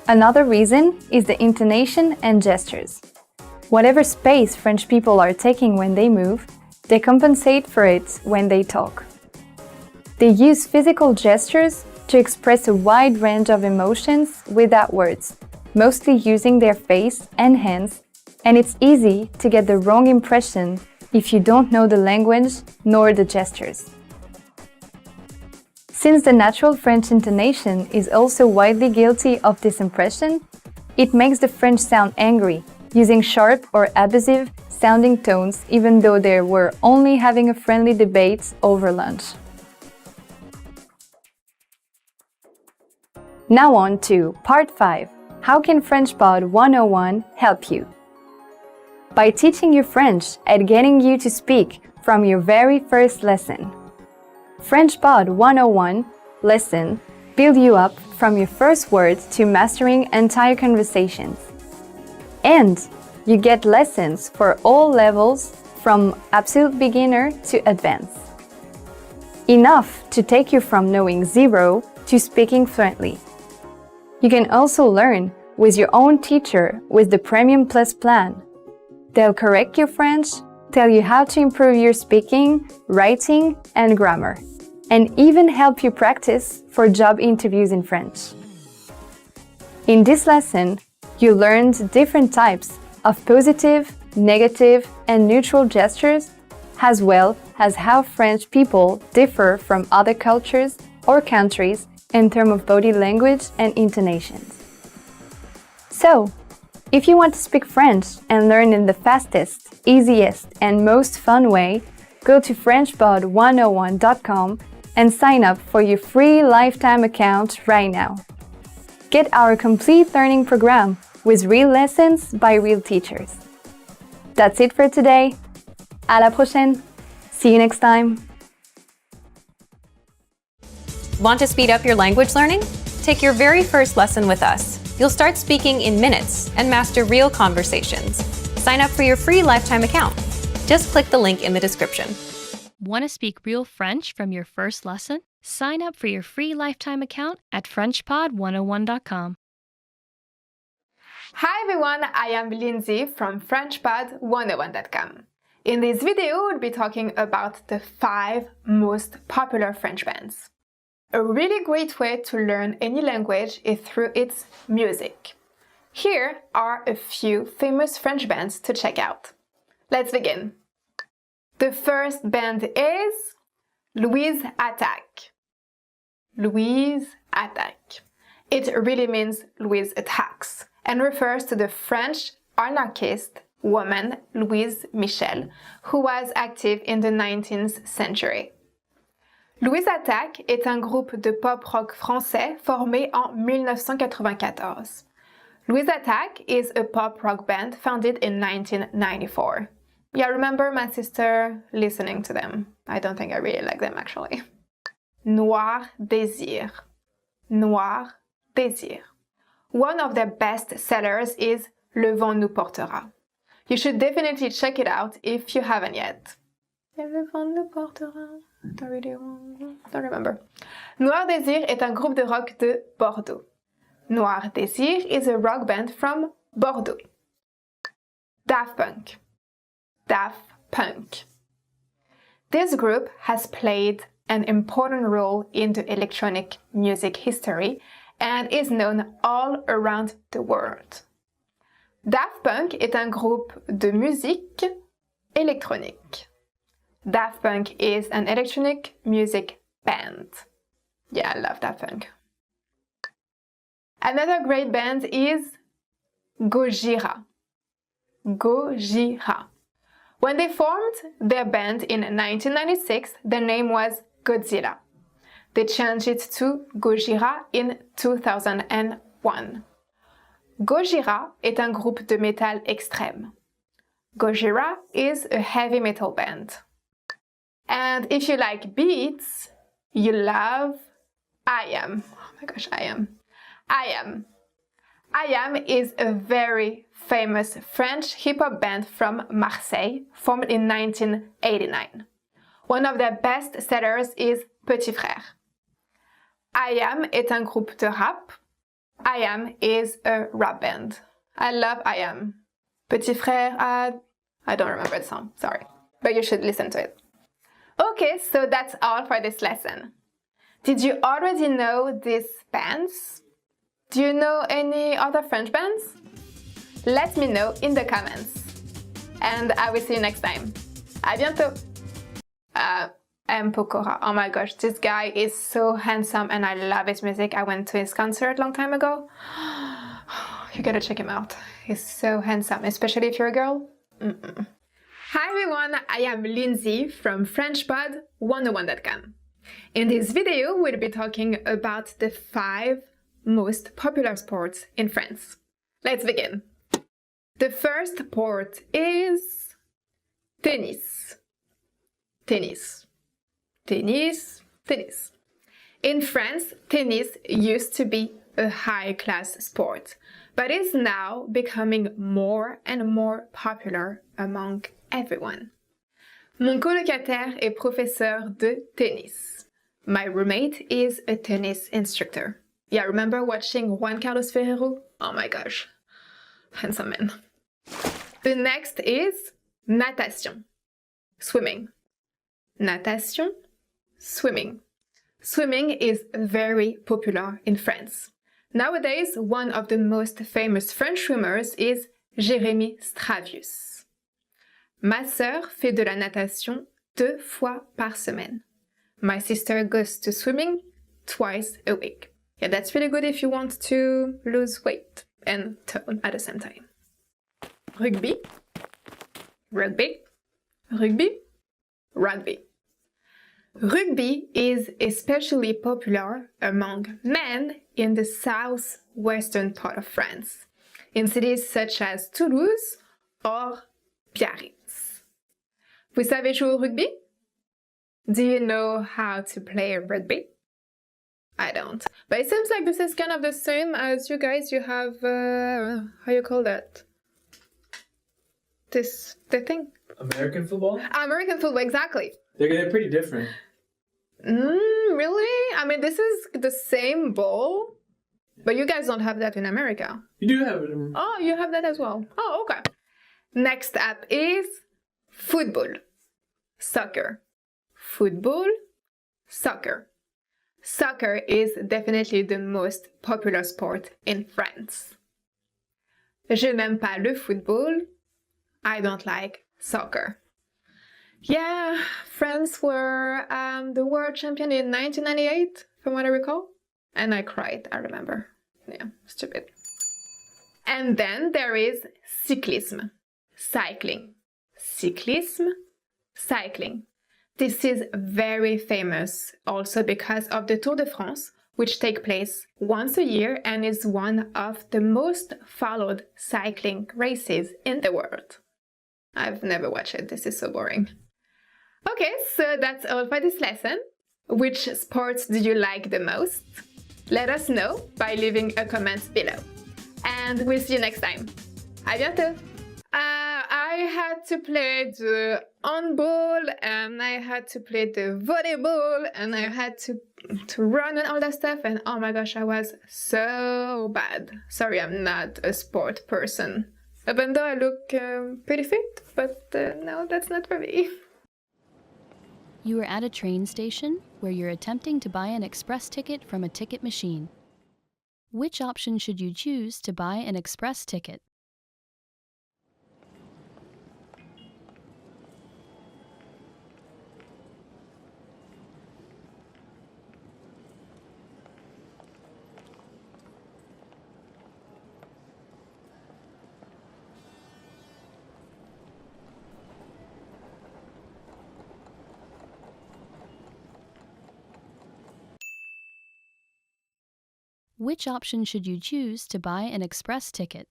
Another reason is the intonation and gestures. Whatever space French people are taking when they move, they compensate for it when they talk. They use physical gestures to express a wide range of emotions without words, mostly using their face and hands, and it's easy to get the wrong impression if you don't know the language nor the gestures. Since the natural French intonation is also widely guilty of this impression, it makes the French sound angry, using sharp or abusive sounding tones even though they were only having a friendly debate over lunch. Now on to Part 5. How can FrenchPod 101 help you? By teaching you French and getting you to speak from your very first lesson. FrenchPod 101 lesson build you up from your first word to mastering entire conversations. And you get lessons for all levels from absolute beginner to advanced. Enough to take you from knowing zero to speaking fluently. You can also learn with your own teacher with the Premium Plus plan. They'll correct your French, tell you how to improve your speaking, writing, and grammar, and even help you practice for job interviews in French. In this lesson, you learned different types of positive, negative, and neutral gestures, as well as how French people differ from other cultures or countries in terms of body language and intonations. So, if you want to speak French and learn in the fastest, easiest, and most fun way, go to FrenchPod101.com and sign up for your free lifetime account right now. Get our complete learning program with real lessons by real teachers. That's it for today. À la prochaine. See you next time. Want to speed up your language learning? Take your very first lesson with us. You'll start speaking in minutes and master real conversations. Sign up for your free lifetime account. Just click the link in the description. Want to speak real French from your first lesson? Sign up for your free lifetime account at FrenchPod101.com. Hi everyone, I am Lindsay from FrenchPod101.com. In this video, we'll be talking about the 5 most popular French bands. A really great way to learn any language is through its music. Here are a few famous French bands to check out. Let's begin. The first band is Louise Attaque. Louise Attaque. It really means Louise attacks and refers to the French anarchist woman Louise Michel, who was active in the 19th century. Louise Attaque est un groupe de pop-rock français formé en 1994. Louise Attaque is a pop-rock band founded in 1994. Yeah, I remember my sister listening to them. I don't think I really like them actually. Noir Désir. Noir Désir. One of their best sellers is Le Vent nous portera. You should definitely check it out if you haven't yet. Le Vent nous portera. Don't remember. Noir Désir est un groupe de rock de Bordeaux. Noir Désir is a rock band from Bordeaux. Daft Punk. Daft Punk. This group has played an important role in the electronic music history and is known all around the world. Daft Punk est un groupe de musique électronique. Daft Punk is an electronic music band. Yeah, I love Daft Punk. Another great band is Gojira. Gojira. When they formed their band in 1996, their name was Godzilla. They changed it to Gojira in 2001. Gojira est un groupe de métal extrême. Gojira is a heavy metal band. And if you like beats, you love I.am. Oh my gosh, I.am. I.am. I.am is a very famous French hip-hop band from Marseille, formed in 1989. One of their best sellers is Petit Frère. I.am est un groupe de rap. I.am is a rap band. I love I.am. Petit Frère, I don't remember the song, sorry. But you should listen to it. Okay, so that's all for this lesson. Did you already know these bands? Do you know any other French bands? Let me know in the comments. And I will see you next time. À bientôt! M. Pokora. Oh my gosh, this guy is so handsome and I love his music. I went to his concert a long time ago. You gotta check him out. He's so handsome, especially if you're a girl. Hi everyone, I am Lindsay from FrenchPod101.com. In this video, we'll be talking about the 5 most popular sports in France. Let's begin. The first sport is tennis. Tennis. Tennis. Tennis. In France, tennis used to be a high-class sport, but is now becoming more and more popular among everyone. Mon colocataire est professeur de tennis. My roommate is a tennis instructor. Yeah, remember watching Juan Carlos Ferrero? Oh my gosh, handsome man. The next is natation, swimming. Natation, swimming. Swimming is very popular in France. Nowadays, one of the most famous French swimmers is Jérémy Stravius. Ma sœur fait de la natation 2 fois par semaine. My sister goes to swimming twice a week. Yeah, that's really good if you want to lose weight and tone at the same time. Rugby, rugby, rugby, rugby. Rugby is especially popular among men in the southwestern part of France, in cities such as Toulouse or Biarritz. Vous savez jouer au rugby? Do you know how to play rugby? I don't. But it seems like this is kind of the same as you guys. You have, how you call that? The thing? American football? American football, exactly. They're pretty different. Really? I mean, this is the same ball, but you guys don't have that in America. You do have it. Oh, you have that as well. Oh, okay. Next up is football, soccer. Football, soccer. Soccer is definitely the most popular sport in France. Je n'aime pas le football. I don't like soccer. Yeah, France were the world champion in 1998, from what I recall. And I cried, I remember. Yeah, stupid. And then there is cyclisme, cycling. Cyclisme, cycling. This is very famous also because of the Tour de France, which take place once a year and is one of the most followed cycling races in the world. I've never watched it, this is so boring. Okay, so that's all for this lesson. Which sports do you like the most? Let us know by leaving a comment below. And we'll see you next time. À bientôt! I had to play the handball, and I had to play the volleyball, and I had to run and all that stuff, and oh my gosh, I was so bad. Sorry, I'm not a sport person. Even though I look pretty fit, but no, that's not for me. You are at a train station where you're attempting to buy an express ticket from a ticket machine. Which option should you choose to buy an express ticket? Which option should you choose to buy an express ticket?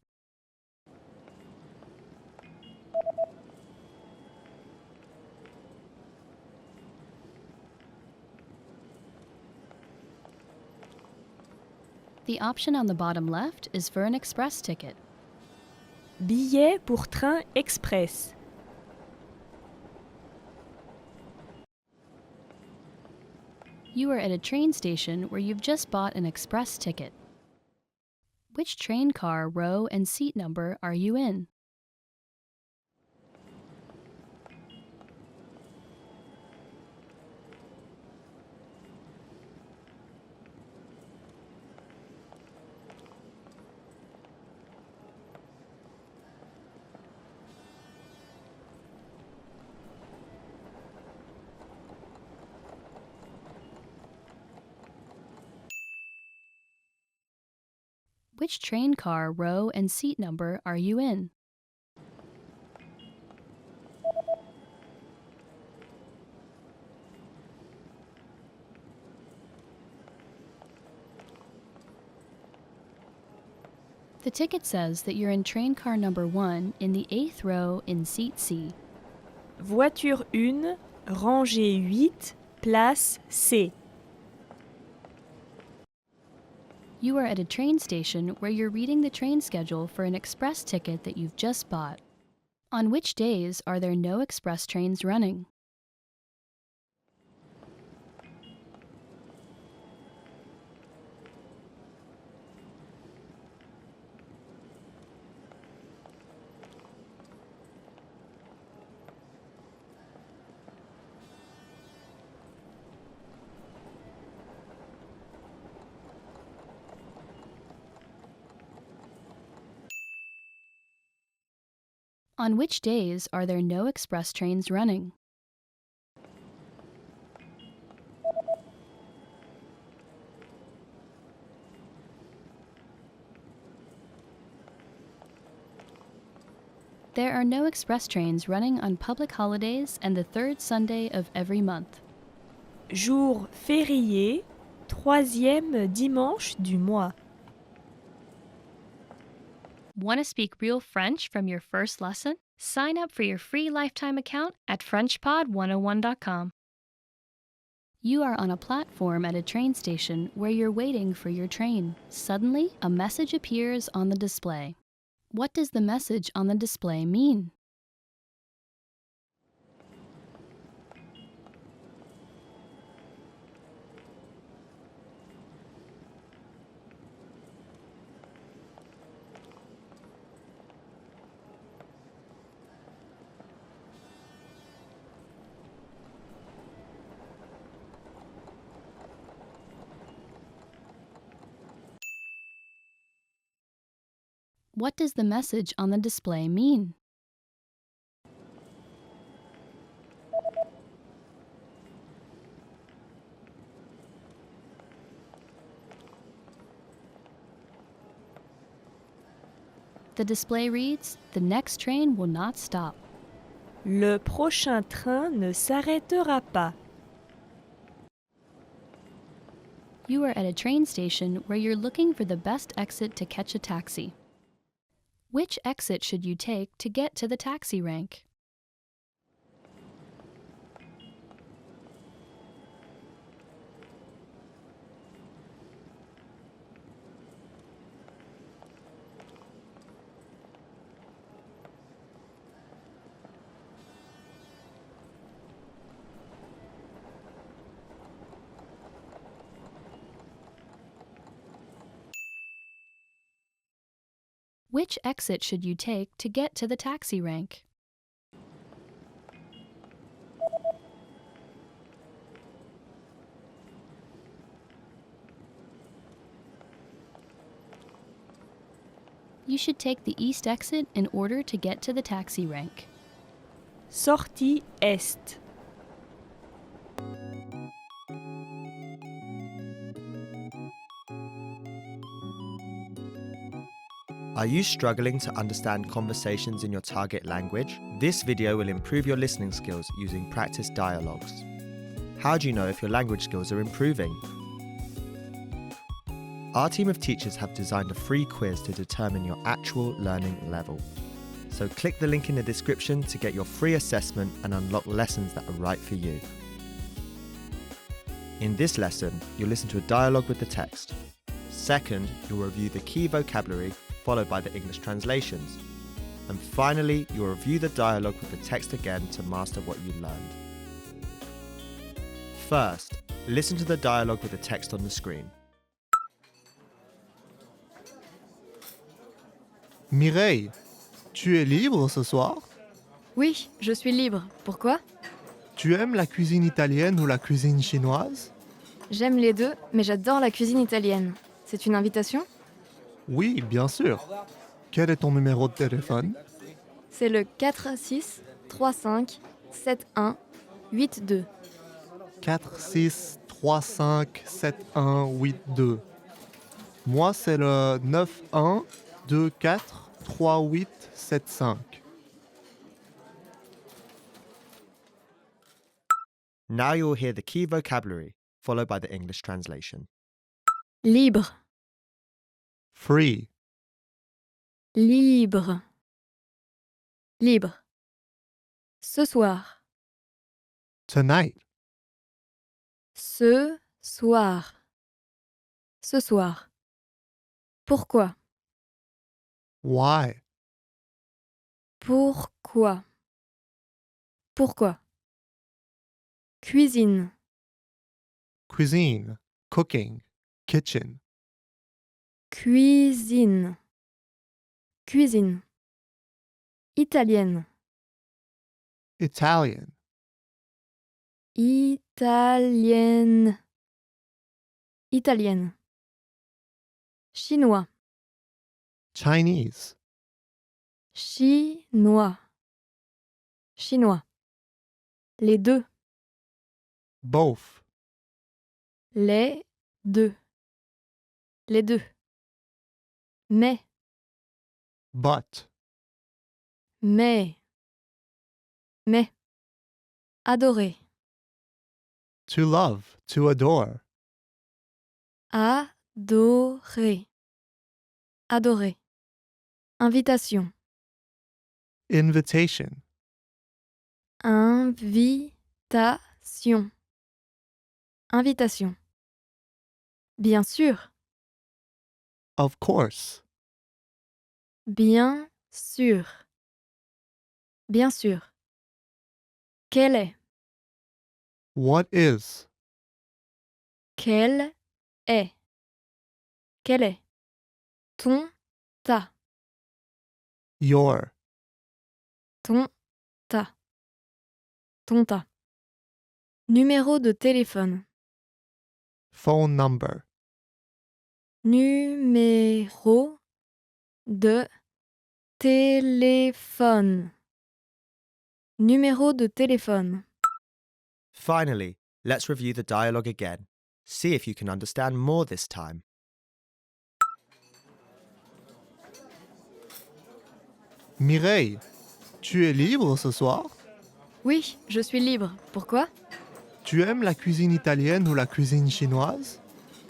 The option on the bottom left is for an express ticket. Billet pour train express. You are at a train station where you've just bought an express ticket. Which train car, row, and seat number are you in? Which train car, row, and seat number are you in? The ticket says that you're in train car number 1 in the 8th row in seat C. Voiture 1, rangée 8, place C. You are at a train station where you're reading the train schedule for an express ticket that you've just bought. On which days are there no express trains running? On which days are there no express trains running? There are no express trains running on public holidays and the 3rd Sunday of every month. Jour férié, 3e dimanche du mois. Want to speak real French from your first lesson? Sign up for your free lifetime account at FrenchPod101.com. You are on a platform at a train station where you're waiting for your train. Suddenly, a message appears on the display. What does the message on the display mean? What does the message on the display mean? The display reads, "The next train will not stop." Le prochain train ne s'arrêtera pas. You are at a train station where you're looking for the best exit to catch a taxi. Which exit should you take to get to the taxi rank? Which exit should you take to get to the taxi rank? You should take the east exit in order to get to the taxi rank. Sortie Est. Are you struggling to understand conversations in your target language? This video will improve your listening skills using practice dialogues. How do you know if your language skills are improving? Our team of teachers have designed a free quiz to determine your actual learning level. So click the link in the description to get your free assessment and unlock lessons that are right for you. In this lesson, you'll listen to a dialogue with the text. Second, you'll review the key vocabulary, followed by the English translations. And finally, you'll review the dialogue with the text again to master what you learned. First, listen to the dialogue with the text on the screen. Mireille, tu es libre ce soir? Oui, je suis libre. Pourquoi? Tu aimes la cuisine italienne ou la cuisine chinoise? J'aime les deux, mais j'adore la cuisine italienne. C'est une invitation? Oui, bien sûr. Quel est ton numéro de téléphone? C'est le 46 35 71 82. 46 35 71 82. Moi, c'est le 91 24 38 75. Now you'll hear the key vocabulary, followed by the English translation. Libre, Free, libre, libre. Ce soir, tonight, ce soir, ce soir. Pourquoi? why, Pourquoi? Pourquoi? Cuisine, cuisine, cooking, kitchen, cuisine, cuisine. Italienne, Italian, italienne, italienne. Chinois, Chinese, chinois, chinois. Les deux, both, les deux, les deux. Mais, but, mais, mais. Adorer, to love, to adore, adorer, adorer. Invitation, invitation, invitation, invitation. Bien sûr, of course, bien sûr, bien sûr. Quel est, what is, quel est, quel est. Ton, ta, your, ton, ta, ton, ta. Numéro de téléphone, phone number, numéro de Téléphone. Numéro de téléphone. Finally, let's review the dialogue again. See if you can understand more this time. Mireille, tu es libre ce soir? Oui, je suis libre. Pourquoi? Tu aimes la cuisine italienne ou la cuisine chinoise?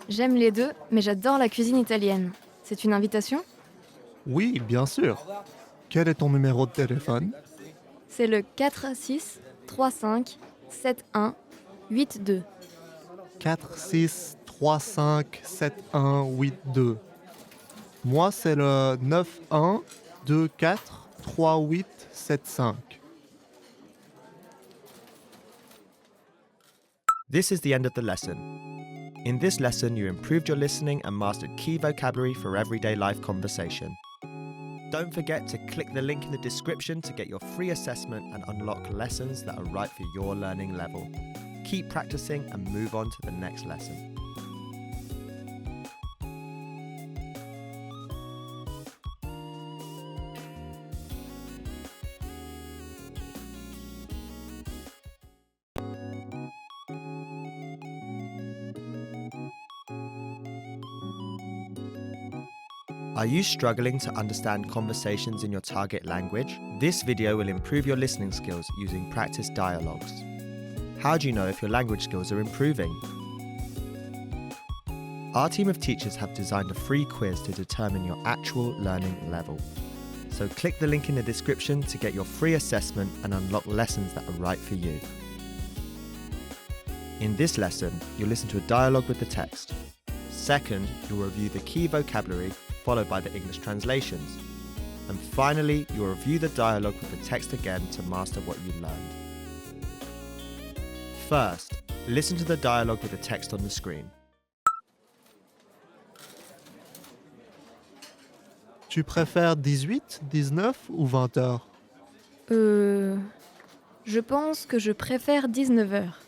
J'aime les deux, mais j'adore la cuisine italienne. C'est une invitation? Oui, bien sûr. Quel est ton numéro de téléphone? C'est le 46 35 71 82. 46 35 71 82. Moi, c'est le 91 24 38 75. This is the end of the lesson. In this lesson, you improved your listening and mastered key vocabulary for everyday life conversation. Don't forget to click the link in the description to get your free assessment and unlock lessons that are right for your learning level. Keep practicing and move on to the next lesson. Are you struggling to understand conversations in your target language? This video will improve your listening skills using practice dialogues. How do you know if your language skills are improving? Our team of teachers have designed a free quiz to determine your actual learning level. So click the link in the description to get your free assessment and unlock lessons that are right for you. In this lesson, you'll listen to a dialogue with the text. Second, you'll review the key vocabulary followed by the English translations. And finally, you'll review the dialogue with the text again to master what you learned. First, listen to the dialogue with the text on the screen. Tu préfères 18, 19 ou 20 heures? Je pense que je préfère 19 heures.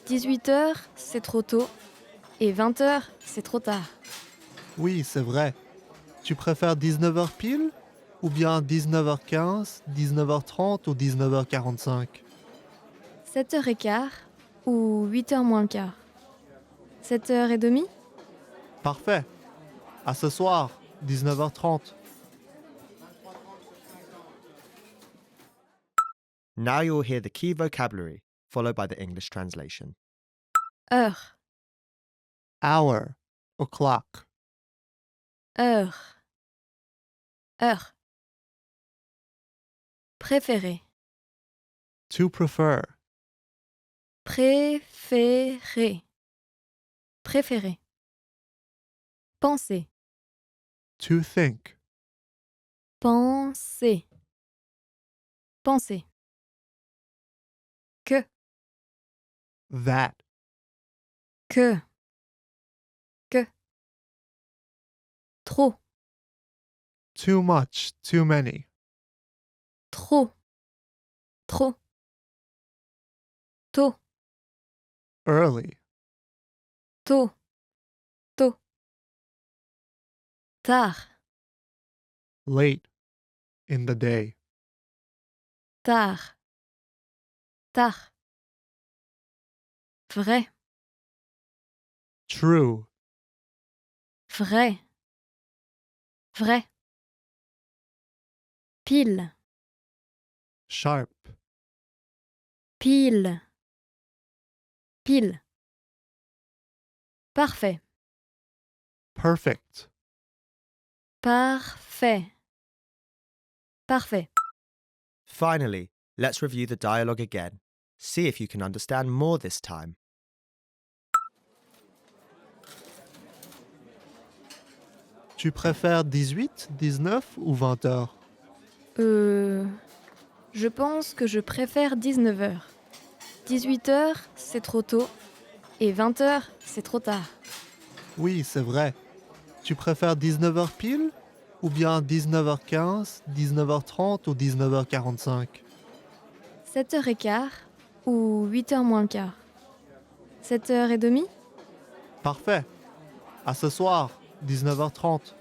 18 heures, c'est trop tôt. Et 20 heures, c'est trop tard. Oui, c'est vrai. Tu préfères 19h pile ou bien 19h15, 19h30 ou 19h45? 7h15 ou 8h moins le quart. 7h30? Parfait. À ce soir, 19h30. Now you'll hear the key vocabulary, followed by the English translation. Heure. Hour, o'clock. Heure. Heure. Préféré. To prefer. Préféré. Préféré. Penser. To think. Penser. Penser. Que. That. Que. Que. Trop. Too much, too many. Trop. Trop. Tôt. Early. Tôt. Tôt. Tard. Late. In the day. Tard. Tard. Vrai. True. Vrai. Vrai. Pile. Sharp. Pile. Pile. Parfait. Perfect. Parfait. Parfait. Finally, let's review the dialogue again. See if you can understand more this time. Tu préfères 18, 19 ou 20 heures? Je pense que je préfère 19 heures. 18 heures, c'est trop tôt. Et 20 heures, c'est trop tard. Oui, c'est vrai. Tu préfères 19h pile ou bien 19h15, 19h30 ou 19h45? 7h15 ou 8h moins le quart. 7h30? Parfait. À ce soir, 19h30.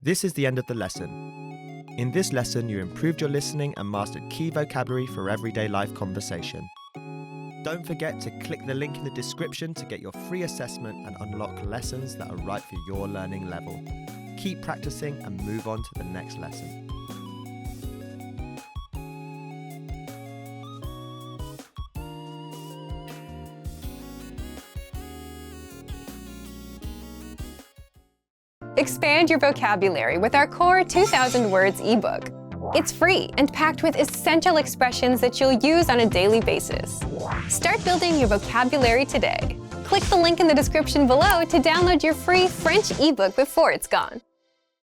This is the end of the lesson. In this lesson, you improved your listening and mastered key vocabulary for everyday life conversation. Don't forget to click the link in the description to get your free assessment and unlock lessons that are right for your learning level. Keep practicing and move on to the next lesson. Expand your vocabulary with our core 2,000 words ebook. It's free and packed with essential expressions that you'll use on a daily basis. Start building your vocabulary today. Click the link in the description below to download your free French ebook before it's gone.